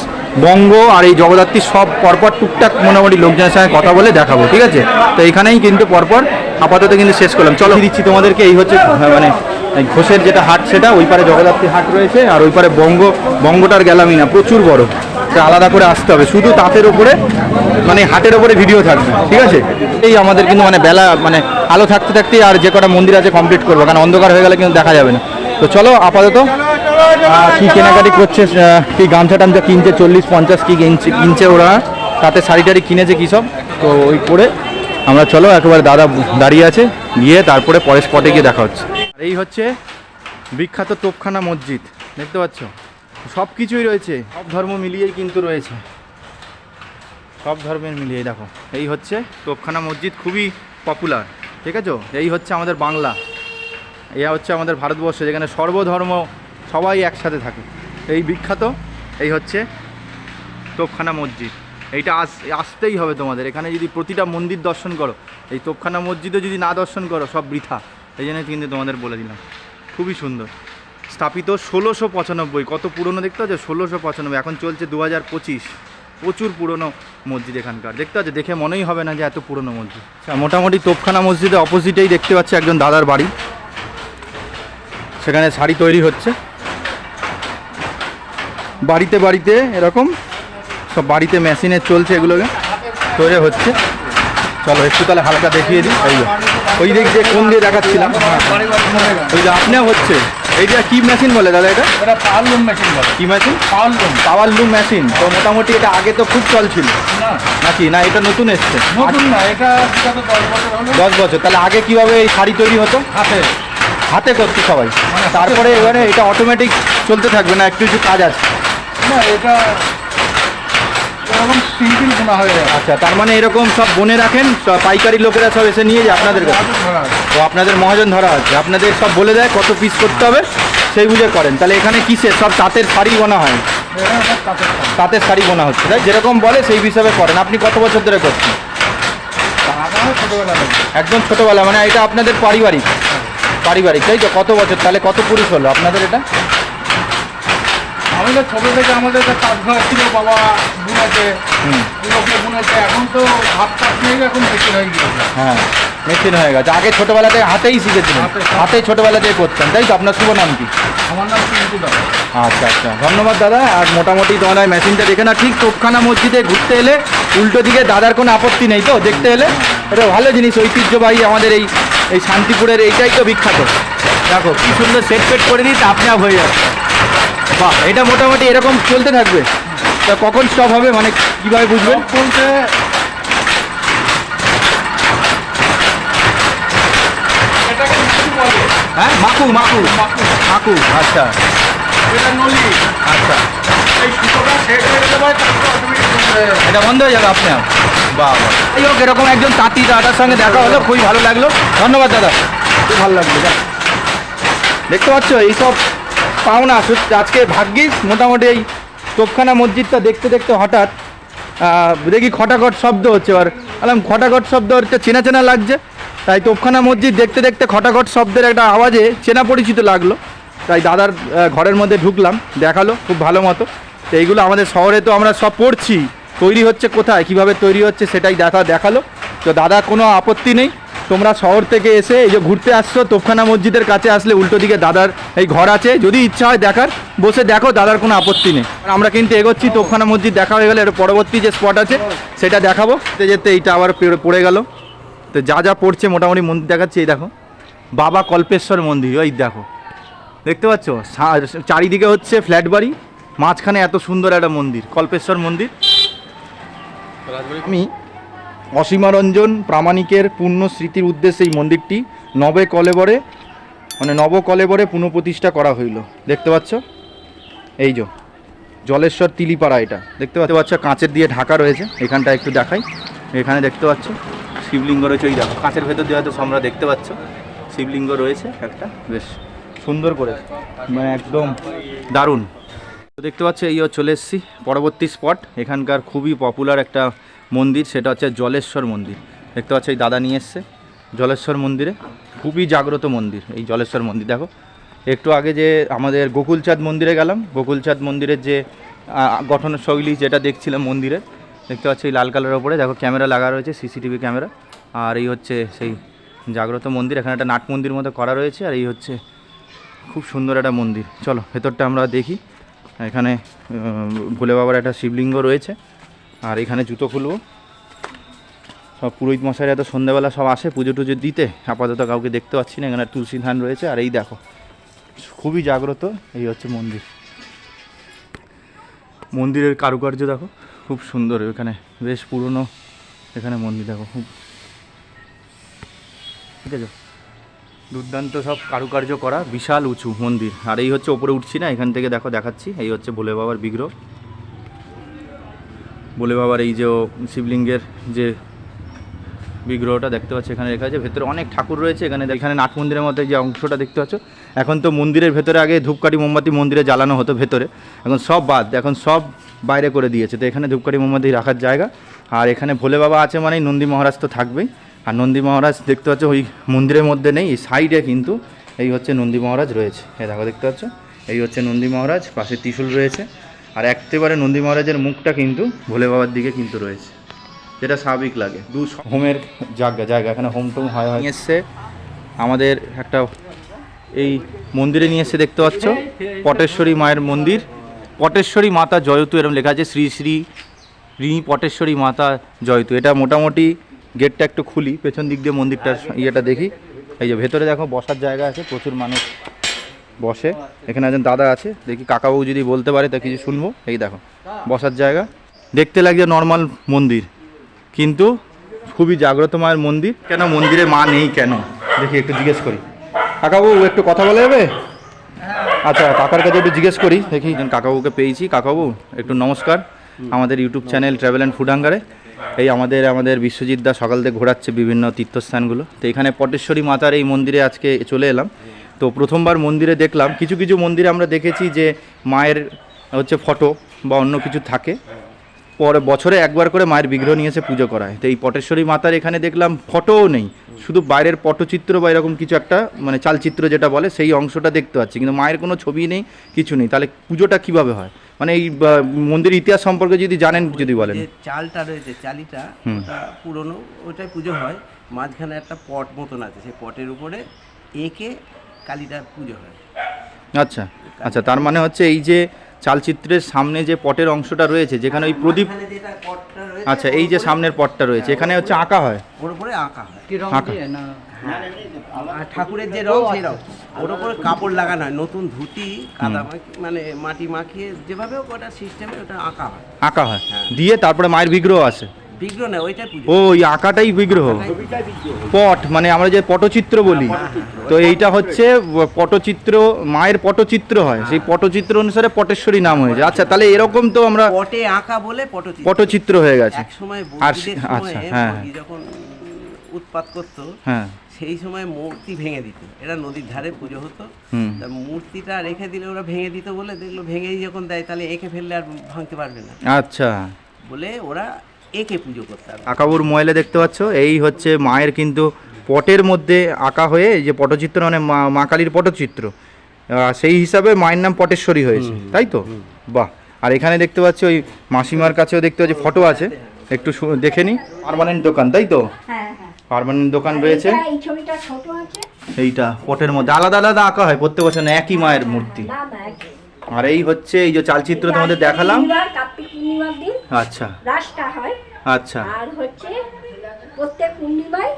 [SPEAKER 2] বঙ্গ আর এই জগদ্ধাত্রী সব পরপর টুকটাক মোটামুটি লোকজনের সঙ্গে কথা বলে দেখাবো, ঠিক আছে? তো এখানেই কিন্তু পরপর আপাতত কিন্তু শেষ করলাম। চলো দিচ্ছি তোমাদেরকে, এই হচ্ছে মানে ঘোষের যেটা হাট, সেটা ওই পারে জগদ্ধাত্রী হাট রয়েছে, আর ওই পারে বঙ্গটার গেলামই না, প্রচুর বড়, আলাদা করে আসতে হবে। শুধু তাঁতের ওপরে, মানে হাটের ওপরে ভিডিও থাকবে, ঠিক আছে? এই আমাদের কিন্তু মানে বেলা, মানে আলো থাকতে থাকতেই আর যে কটা মন্দির আছে কমপ্লিট করবো, কারণ অন্ধকার হয়ে গেলে কিন্তু দেখা যাবে না। তো চলো আপাতত কি কেনাকাটি করছে, কি গামছা টামছা কিনছে, 40-50 কি কিনছে ওরা, তাতে শাড়ি টাড়ি কিনেছে কী সব, তো ওই করে আমরা চলো একেবারে দাদা দাঁড়িয়ে আছে, গিয়ে তারপরে পরের স্পটে গিয়ে দেখা হচ্ছে। এই হচ্ছে বিখ্যাত তোপখানা মসজিদ, দেখতে পাচ্ছ, সব কিছুই রয়েছে, সব ধর্ম মিলিয়েই কিন্তু রয়েছে, সব ধর্মের মিলিয়ে। দেখো এই হচ্ছে তোপখানা মসজিদ, খুবই পপুলার, ঠিক আছে? এই হচ্ছে আমাদের বাংলা, এই হচ্ছে আমাদের ভারতবর্ষ, যেখানে সর্বধর্ম সবাই একসাথে থাকে। এই বিখ্যাত, এই হচ্ছে তোপখানা মসজিদ। এইটা আসতেই হবে তোমাদের। এখানে যদি প্রতিটা মন্দির দর্শন করো, এই তোপখানা মসজিদও যদি না দর্শন করো সব বৃথা। এই জন্য কিন্তু তোমাদের বলে দিলাম, খুবই সুন্দর। স্থাপিত 1695, কত পুরনো দেখতে পাচ্ছ? 1695, এখন চলছে 2025। প্রচুর পুরনো মসজিদ এখানকার, দেখতে পাচ্ছ? দেখে মনেই হবে না যে এত পুরনো মসজিদ। আচ্ছা, মোটামুটি তোপখানা মসজিদের অপোজিটেই দেখতে পাচ্ছি একজন দাদার বাড়ি, সেখানে শাড়ি তৈরি হচ্ছে। বাড়িতে বাড়িতে এরকম সব বাড়িতে মেশিনে চলছে, এগুলোকে তৈরি হচ্ছে। চলো একটু তাহলে হালকা দেখিয়ে দিই। এই ওই দিক যে কোন দিয়ে দেখাচ্ছিলাম, ওই যে আপনিও হচ্ছে। এইটা কি মেশিন বলে দাদা? এটা
[SPEAKER 3] পাওয়ার লুম মেশিন বলে।
[SPEAKER 2] কি মেশিন?
[SPEAKER 3] পাওয়ার লুম
[SPEAKER 2] মেশিন। তো মোটামুটি এটা আগে তো খুব চলছিল নাকি? না এটা নতুন এসছে?
[SPEAKER 3] নতুন না, এটা
[SPEAKER 2] 10 বছর। তাহলে আগে কিভাবে এই শাড়ি তৈরি হতো? হাতে করতো সবাই, তারপরে এবারে এটা অটোমেটিক চলতে থাকবে না? একটু কিছু কাজ আছে
[SPEAKER 3] না, এটা এরকম সিম্পল বোনা হয়ে যায়।
[SPEAKER 2] আচ্ছা, তার মানে এরকম সব বনে রাখেন, সব পাইকারি লোকেরা সব এসে নিয়ে যায় আপনাদের কাছে? তো আপনাদের মহাজন ধরা আছে, আপনাদের সব বলে দেয় কত পিস করতে হবে, সেই বুঝে করেন। তাহলে এখানে কিসের সব তাঁতের শাড়ি বোনা হয়? তাঁতের শাড়ি বোনা হচ্ছে, তাই? যেরকম বলে সেই হিসাবে করেন। আপনি কত বছর ধরে করছেন?
[SPEAKER 3] ছোটবেলা
[SPEAKER 2] একদম ছোটোবেলা, মানে এটা আপনাদের পারিবারিক? তাই তো? কত বছর তাহলে, কত পুরুষ হলো আপনাদের এটা?
[SPEAKER 3] আমাদের ছোটো থেকে আমাদের কাজ ঘর ছিল, বাবা বুনেছে, লোকে বুনেছে। এখন তো হাত কাজ নিয়ে এখন মেশিন হয়ে গিয়েছে।
[SPEAKER 2] হ্যাঁ, মেশিন হয়ে গেছে। আগে ছোটোবেলাতে হাতেই শিখেছিলেন, হাতে ছোটোবেলাতে করতেন, তাই তো? আপনার শুভ নাম কি?
[SPEAKER 3] আমার নাম কিন্তু দাদা।
[SPEAKER 2] আচ্ছা আচ্ছা, ধন্যবাদ দাদা। আর মোটামুটি তোমার ওই মেশিনটা দেখে না, ঠিক তোপখানা মসজিদে ঘুরতে এলে উল্টো দিকে দাদার কোনো আপত্তি নেই তো দেখতে এলে? এটা ভালো জিনিস, ঐতিহ্যবাহী আমাদের এই শান্তিপুরের, এইটাই তো বিখ্যাত। দেখো কি সুন্দর সেট করে দিই, আপনি আপ হয়ে যাচ্ছে। বাহ, এটা মোটামুটি এরকম চলতে থাকবে। তা কখন স্টপ হবে, মানে কীভাবে বুঝবেন?
[SPEAKER 3] বলতে এটাকে কিছু বলে,
[SPEAKER 2] হ্যাঁ, মাকু। আচ্ছা
[SPEAKER 3] এটা নলি।
[SPEAKER 2] আচ্ছা,
[SPEAKER 3] এই সুতোটা সেট হয়ে গেলে পরে তারপর অটোমেটিক বন্ধ হয়ে যাবে।
[SPEAKER 2] এটা বন্ধ হয়ে যাবে আপনি? বাহ, যাই হোক, এরকম একজন তাঁতি দাদার সঙ্গে দেখা হলো, খুবই ভালো লাগলো। ধন্যবাদ দাদা, খুব ভালো লাগলো। দেখতে পাচ্ছ এইসব পাওনা আজকে ভাগ্যিস। মোটামুটি এই তোপখানা মসজিদটা দেখতে দেখতে হঠাৎ দেখি খটাখট শব্দ হচ্ছে। এবার বললাম খটাখট শব্দ হচ্ছে, চেনা চেনা লাগছে। তাই তোপখানা মসজিদ দেখতে দেখতে খটাখট শব্দের একটা আওয়াজে চেনা পরিচিত লাগলো। তাই দাদার ঘরের মধ্যে ঢুকলাম, দেখালো খুব ভালো মতো। তো এইগুলো আমাদের শহরে তো আমরা সব পড়ছি, তৈরি হচ্ছে কোথায়, কিভাবে তৈরি হচ্ছে সেটাই দেখালো। তো দাদা কোনো আপত্তি নেই, তোমরা শহর থেকে এসে এই যে ঘুরতে আসছো, তোপখানা মসজিদের কাছে আসলে উল্টো দিকে দাদার এই ঘর আছে, যদি ইচ্ছা হয় দেখার বসে দেখো, দাদার কোনো আপত্তি নেই। আমরা কিন্তু এগোচ্ছি, তোপখানা মসজিদ দেখা হয়ে গেলে এর পরবর্তী যে স্পট আছে সেটা দেখাবো। যেতে এইটা আবার পড়ে গেল। তো যা পড়ছে মোটামুটি মন্দির দেখাচ্ছি। এই দেখো বাবা কল্পেশ্বর মন্দির, ওই দেখো, দেখতে পাচ্ছ? চারিদিকে হচ্ছে ফ্ল্যাট বাড়ি, মাঝখানে এত সুন্দর একটা মন্দির, কল্পেশ্বর মন্দির। আমি অসীমারঞ্জন প্রামাণিকের পূর্ণ স্মৃতির উদ্দেশ্যে এই মন্দিরটি নবকলেবরে পুনঃপ্রতিষ্ঠা করা হইল। দেখতে পাচ্ছ? এই যে জলেশ্বর তিলিপাড়া, এটা দেখতে পাচ্ছ? কাঁচের দিয়ে ঢাকা রয়েছে। এখানটা একটু দেখাই, এখানে দেখতে পাচ্ছ শিবলিঙ্গ রয়েছে। ওই দেখো কাঁচের ভেতর দিয়ে হয়তো তোমরা দেখতে পাচ্ছ শিবলিঙ্গ রয়েছে একটা, বেশ সুন্দর করে, মানে একদম দারুণ। তো দেখতে পাচ্ছ, এই চলে এসেছি পরবর্তী স্পট। এখানকার খুবই পপুলার একটা মন্দির, সেটা হচ্ছে জলেশ্বর মন্দির। দেখতে পাচ্ছ এই দাদা নিয়ে এসছে জলেশ্বর মন্দিরে, খুবই জাগ্রত মন্দির এই জলেশ্বর মন্দির। দেখো একটু আগে যে আমাদের গোকুলচাঁদ মন্দিরে গেলাম, গোকুলচাঁদ মন্দিরের যে গঠনের শৈলী যেটা দেখছিলাম মন্দিরের, দেখতে পাচ্ছ এই লাল কালারের ওপরে দেখো ক্যামেরা লাগা রয়েছে, সিসিটিভি ক্যামেরা। আর এই হচ্ছে সেই জাগ্রত মন্দির, এখানে একটা নাট মন্দির মতো করা রয়েছে। আর এই হচ্ছে খুব সুন্দর একটা মন্দির। চলো ভেতরটা আমরা দেখি। এখানে ভোলে বাবার একটা শিবলিঙ্গ রয়েছে। আর এখানে জুতো খুলবো। সব পুরোহিত মশাইরা এত সন্ধ্যাবেলা সব আসে পুজো টুজো দিতে, আপাতত কাউকে দেখতে পাচ্ছি না। এখানে তুলসী ধান রয়েছে। আর এই দেখো খুবই জাগ্রত, এই হচ্ছে মন্দির। মন্দিরের কারুকার্য দেখো খুব সুন্দর, এখানে বেশ পুরনো এখানে মন্দির দেখো, খুব ঠিক আছে, দুর্দান্ত সব কারুকার্য করা, বিশাল উঁচু মন্দির। আর এই হচ্ছে ওপরে উঠছি না, এখান থেকে দেখো দেখাচ্ছি। এই হচ্ছে ভোলে বাবার বিগ্রহ, ভোলে বাবার এই যে শিবলিঙ্গের যে বিগ্রহটা দেখতে পাচ্ছ এখানে রেখা আছে। ভেতরে অনেক ঠাকুর রয়েছে। এখানে নাট মন্দিরের মধ্যে যে অংশটা দেখতে পাচ্ছ, এখন তো মন্দিরের ভেতরে আগে ধূপকাঠি মোমবাতি মন্দিরে জ্বালানো হতো ভেতরে, এখন সব বাদ, এখন সব বাইরে করে দিয়েছে। তো এখানে ধূপকাঠি মোমবাতি রাখার জায়গা। আর এখানে ভোলে বাবা আছে মানে নন্দী মহারাজ তো থাকবেই। আর নন্দী মহারাজ দেখতে পাচ্ছ ওই মন্দিরের মধ্যে নেই, এই সাইডে কিন্তু এই হচ্ছে নন্দী মহারাজ রয়েছে। এই দেখো দেখতে পাচ্ছ, এই হচ্ছে নন্দী মহারাজ, পাশে ত্রিশূল রয়েছে। আর একেবারে নন্দী মহারাজের মুখটা কিন্তু ভোলে বাবার দিকে কিন্তু রয়েছে, যেটা স্বাভাবিক লাগে। হোমের জায়গা এখানে হোম টোম হয় এসছে। আমাদের একটা এই মন্দিরে নিয়ে এসে দেখতে পাচ্ছ পটেশ্বরী মায়ের মন্দির, পটেশ্বরী মাতা জয়তু এরকম লেখা আছে, শ্রী শ্রী ঋ পটেশ্বরী মাতা জয়তু। এটা মোটামুটি গেটটা একটু খুলি, পেছন দিক দিয়ে মন্দিরটার ইয়েটা দেখি। এই যে ভেতরে দেখো বসার জায়গা আছে, প্রচুর মানুষ বসে। এখানে একজন দাদা আছে, দেখি কাকাবাবু যদি বলতে পারে তা কিছু শুনবো। এই দেখো বসার জায়গা, দেখতে লাগছে নর্মাল মন্দির কিন্তু খুবই জাগ্রত মায়ের মন্দির। কেন মন্দিরে মা নেই কেন দেখি একটু জিজ্ঞেস করি। কাকাবাবু একটু কথা বলা যাবে? আচ্ছা কাকার কাছে একটু জিজ্ঞেস করি দেখি। কাকাবাবুকে পেয়েছি। কাকাবাবু একটু নমস্কার, আমাদের YouTube channel travel and food হাঙ্গারে এই আমাদের বিশ্বজিৎ দা সকাল থেকে ঘোরাচ্ছে বিভিন্ন তীর্থস্থানগুলো। তো এখানে পটেশ্বরী মাতার এই মন্দিরে আজকে চলে এলাম। তো প্রথমবার মন্দিরে দেখলাম, কিছু কিছু মন্দিরে আমরা দেখেছি যে মায়ের হচ্ছে ফটো বা অন্য কিছু থাকে, পরে বছরে একবার করে মায়ের বিগ্রহ নিয়ে এসে পুজো করা হয়। তো এই পটেশ্বরী মাতার এখানে দেখলাম ফটোও নেই, শুধু বাইরের পটচিত্র বা এরকম কিছু একটা মানে চালচিত্র যেটা বলে সেই অংশটা দেখতে পাচ্ছি, কিন্তু মায়ের কোনো ছবি নেই, কিছু নেই। তাহলে পুজোটা কিভাবে হয়? মানে এই মন্দিরের ইতিহাস সম্পর্কে যদি জানেন যদি বলেন।
[SPEAKER 6] যে চালটা রয়েছে, চালিটা ওটা পুরনো, ওটাই পুজো হয়। মাঝখানে একটা পট মতন আছে, সেই পটের উপরে এঁকে কালীটার পুজো হয়।
[SPEAKER 2] আচ্ছা আচ্ছা, তার মানে হচ্ছে এই যে চালচিত্রের সামনে যে পটের অংশটা রয়েছে যেখানে ওই প্রদীপ,
[SPEAKER 6] মাঝখানে যেটা পটটা রয়েছে,
[SPEAKER 2] আচ্ছা এই যে সামনের পটটা রয়েছে এখানে হচ্ছে আঁকা হয়,
[SPEAKER 6] ওর উপরে আঁকা হয়।
[SPEAKER 2] আঁকা।
[SPEAKER 6] আর ঠাকুরের যে রং সেই রং, ওর উপরে কাপড় লাগানো হয়, নতুন ধুতি কাদা মানে মাটি মাখিয়ে যেভাবে ওটা সিস্টেমে ওটা আঁকা হয়।
[SPEAKER 2] আঁকা হয় দিয়ে তারপরে মায়ের বিগ্রহ আসে।
[SPEAKER 6] বিগ্রহ না, ওইটাই পুজো।
[SPEAKER 2] ও ওই আঁকাটাই বিগ্রহ, পট মানে আমরা যে পটচিত্র বলি, তো এইটা হচ্ছে পটচিত্র, মায়ের পটচিত্র হয়, সেই পটচিত্র অনুসারে পটেশ্বরী নাম হয়েছে। আচ্ছা তাহলে এরকম তো আমরা
[SPEAKER 6] পটে আঁকা বলে
[SPEAKER 2] পটচিত্র হয়ে গেছে।
[SPEAKER 6] এক সময়
[SPEAKER 2] আর
[SPEAKER 6] বৌদিদের
[SPEAKER 2] আচ্ছা
[SPEAKER 6] সময়ে
[SPEAKER 2] হ্যাঁ
[SPEAKER 6] বৌদি যখন উৎপাত করতো,
[SPEAKER 2] হ্যাঁ
[SPEAKER 6] সেই সময় মূর্তি ভেঙে দিত। এরা নদীর ধারে পুজো হতো, তা মূর্তিটা রেখে দিলে ওরা ভেঙে দিত বলে, দেখলো ভেঙেই যখন দেয় তাহলে এঁকে ফেললে আর ভাঙতে পারবে না,
[SPEAKER 2] আচ্ছা
[SPEAKER 6] বলে ওরা এঁকে পুজো করতে হবে।
[SPEAKER 2] আঁকাবুর ময়লা দেখতে পাচ্ছ, এই হচ্ছে মায়ের কিন্তু পটের মধ্যে আঁকা হয়ে এই যে পটচিত্র মানে মা কালীর পটচিত্র, সেই হিসাবে মায়ের নাম পটেশ্বরী হয়েছে, তাই তো? বাহ। আর এখানে দেখতে পাচ্ছি ওই মাসিমার কাছেও দেখতে পাচ্ছি ফটো আছে, একটু দেখে নি। পার্মানেন্ট দোকান তাই তো?
[SPEAKER 7] হ্যাঁ হ্যাঁ,
[SPEAKER 2] পার্মানেন্ট দোকান রয়েছে।
[SPEAKER 7] এই ছবিটা ছোট আছে,
[SPEAKER 2] এইটা পটের মধ্যে আলাদা আলাদা আঁকা হয় প্রত্যেক বছর, না একই মায়ের মূর্তি?
[SPEAKER 7] না না একই।
[SPEAKER 2] আর এই হচ্ছে এই যে চালচিত্র তোমাদের দেখালাম।
[SPEAKER 7] কার্তিক পূর্ণিমার দিন
[SPEAKER 2] আচ্ছা
[SPEAKER 7] রাসটা হয়,
[SPEAKER 2] আচ্ছা
[SPEAKER 7] আর হচ্ছে প্রত্যেক পূর্ণিমায়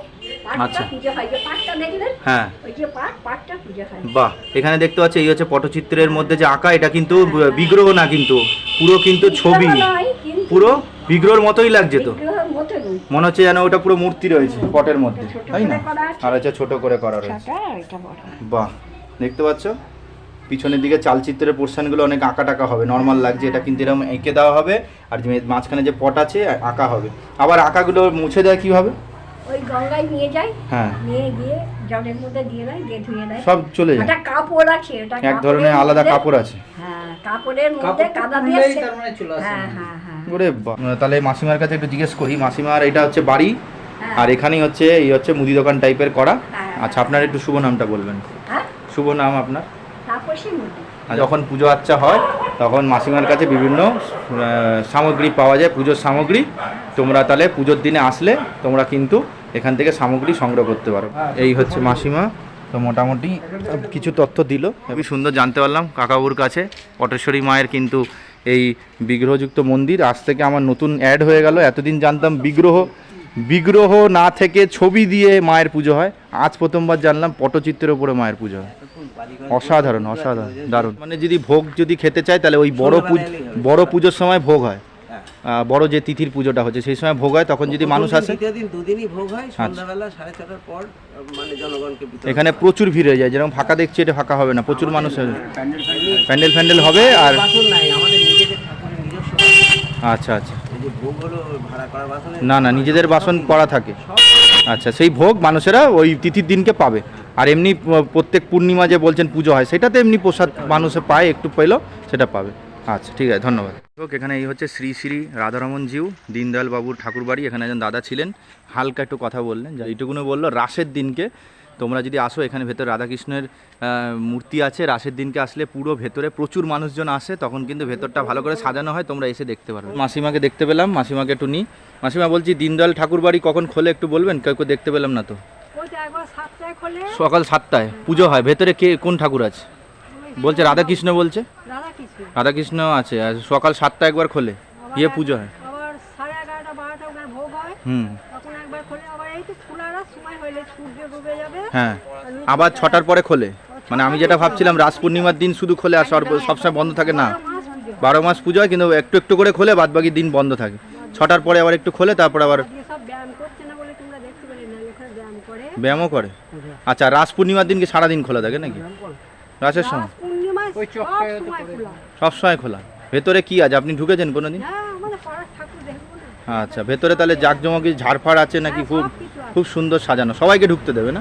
[SPEAKER 2] আচ্ছা।
[SPEAKER 7] পাঁচটা পুজো হয়। যে পাঁচটা দেখলেন,
[SPEAKER 2] হ্যাঁ
[SPEAKER 7] ওই যে পাঁচটা পুজো হয়।
[SPEAKER 2] বাহ। এখানে দেখতে পাচ্ছি এই হচ্ছে পটচিত্রের মধ্যে যে আঁকা, এটা কিন্তু বিগ্রহ না, কিন্তু পুরো কিন্তু ছবি,
[SPEAKER 7] নয়, কিন্তু
[SPEAKER 2] পুরো বিগ্রহের মতোই লাগছে তো,
[SPEAKER 7] বিগ্রহের মতো নয়।
[SPEAKER 2] মনে হচ্ছে যেন ওটা পুরো মূর্তি রয়েছে পটের মধ্যে,
[SPEAKER 7] ছোট
[SPEAKER 2] তাই না?
[SPEAKER 7] করে করা আছে।
[SPEAKER 2] আর হচ্ছে ছোট করে করা রয়েছে।
[SPEAKER 7] ছোট, এটা বড়।
[SPEAKER 2] বাহ, দেখতে পাচ্ছ পিছনের দিকে চালচিত্রের পোর্শনগুলো অনেক আঁকা টাকা হবে, নর্মাল লাগছে, এটা কিন্তু এরকম এঁকে দেওয়া হবে। আর যে মাঝখানে যে পট আছে আঁকা হবে। আবার আঁকাগুলো মুছে দেয় কিভাবে?
[SPEAKER 7] ওই গঙ্গায় নিয়ে যায়,
[SPEAKER 2] হ্যাঁ
[SPEAKER 7] নিয়ে গিয়ে জলের মধ্যে দিয়ে দেয়, দিয়ে ধুয়ে দেয়।
[SPEAKER 2] সব চলে যায়,
[SPEAKER 7] ওটা কাপড় আছে, ওটা
[SPEAKER 2] এক ধরনের
[SPEAKER 7] কাপড়ের
[SPEAKER 2] আলাদা
[SPEAKER 7] মধ্যে-
[SPEAKER 2] কাপড় আছে।
[SPEAKER 7] হ্যাঁ, কাপড়ের মধ্যে কাদা দিয়ে হ্যাঁ হ্যাঁ হ্যাঁ।
[SPEAKER 2] ওরে বাহ। তাহলে মাসিমার কাছে একটু জিজ্ঞেস করি, মাসিমার এটা হচ্ছে বাড়ি, আর এখানেই হচ্ছে এই হচ্ছে মুদি দোকান টাইপের করা।
[SPEAKER 7] হ্যাঁ।
[SPEAKER 2] আচ্ছা আপনার একটু শুভ নামটা বলবেন।
[SPEAKER 7] হ্যাঁ,
[SPEAKER 2] শুভ নাম আপনার?
[SPEAKER 7] তাপসী মুদি।
[SPEAKER 2] আর যখন পুজো আচ্চা হয় তখন মাসিমার কাছে বিভিন্ন সামগ্রী পাওয়া যায়, পুজোর সামগ্রী। তোমরা তাহলে পুজোর দিনে আসলে তোমরা কিন্তু এখান থেকে সামগ্রী সংগ্রহ করতে পারো। এই হচ্ছে মাসিমা, তো মোটামুটি কিছু তথ্য দিল, খুবই সুন্দর জানতে পারলাম কাকাবুর কাছে। পটেশ্বরী মায়ের কিন্তু এই বিগ্রহযুক্ত মন্দির আজ থেকে আমার নতুন অ্যাড হয়ে গেল। এতদিন জানতাম বিগ্রহ না থেকে ছবি দিয়ে মায়ের পুজো হয়, আজ প্রথমবার জানলাম পটচিত্রের উপরে মায়ের পুজো হয়। অসাধারণ অসাধারণ দারুণ। মানে যদি ভোগ যদি খেতে চায় তাহলে ওই বড় পুজোর সময় ভোগ হয়, বড় যে তিথির পুজোটা হচ্ছে সেই সময় ভোগ হয়, তখন যদি মানুষ আসে।
[SPEAKER 6] দ্বিতীয় দিন দুদিনই ভোগ হয়, সন্ধ্যাবেলা 6:30টার পর মানে জনগণকে বিতরণ।
[SPEAKER 2] এখানে প্রচুর ভিড় হয়ে যায়, যেরকম ফাঁকা দেখছি এটা ফাঁকা হবে না, প্রচুর মানুষ হবে, প্যান্ডেল হবে। আর
[SPEAKER 6] বাসন নাই আমাদের নিজেদের ঠাকুরের নিজস্ব বাসন।
[SPEAKER 2] আচ্ছা আচ্ছা,
[SPEAKER 6] এই যে ভোগ হলো ভাড়া করা বাসন,
[SPEAKER 2] না নিজেদের বাসন করা থাকে। আচ্ছা, সেই ভোগ মানুষেরা ওই তিথির দিনকে পাবে। আর এমনি প্রত্যেক পূর্ণিমা যে বলছেন পুজো হয়, সেটাতে এমনি প্রসাদ মানুষে পায়, একটু পেলেও সেটা পাবে। আচ্ছা, ঠিক আছে, ধন্যবাদ। এখানে এই হচ্ছে শ্রী শ্রী রাধারমন জিউ দীনদয়াল বাবুর ঠাকুর বাড়ি। এখানে একজন দাদা ছিলেন, হালকা একটু কথা বললেন, যা এইটুকুনো বললো রাসের দিনকে তোমরা যদি আসো, এখানে ভেতরে রাধাকৃষ্ণের মূর্তি আছে, রাসের দিনকে আসলে পুরো ভেতরে প্রচুর মানুষজন আসে, তখন কিন্তু ভেতরটা ভালো করে সাজানো হয়, তোমরা এসে দেখতে পারবে। মাসিমাকে দেখতে পেলাম, মাসিমাকে একটু নিই। মাসিমা, বলছি দীনদয়াল ঠাকুর বাড়ি কখন খোলে একটু বলবেন? কেউ দেখতে পেলাম না তো। সকাল 7টায় পুজো হয়। ভেতরে কে কোন ঠাকুর আছে বলছে? রাধাকৃষ্ণ বলছে। রাধাকৃষ্ণ আছে, আর সকাল 7টায় একবার খোলে, ইয়ে পুজো হয়। হ্যাঁ, আবার 6টার পরে খোলে। মানে আমি যেটা ভাবছিলাম রাস পূর্ণিমার দিন শুধু খোলে আর সবসময় বন্ধ থাকে, না, 12 মাস পুজো হয়, কিন্তু একটু একটু করে খোলে, বাদ বাকি দিন বন্ধ থাকে। 6টার পরে আবার একটু খোলে, তারপর আবার ব্যায়ামও করে। আচ্ছা, রাস পূর্ণিমার দিন কি সারাদিন খোলা থাকে নাকি? রাসের সময় সবসময় খোলা। ভেতরে কি আছে, আপনি ঢুকেছেন কোনোদিন? আচ্ছা, ভেতরে তাহলে জাঁকজমকি ঝাড়ফাড় আছে নাকি? খুব খুব সুন্দর সাজানো, সবাইকে ঢুকতে দেবে না?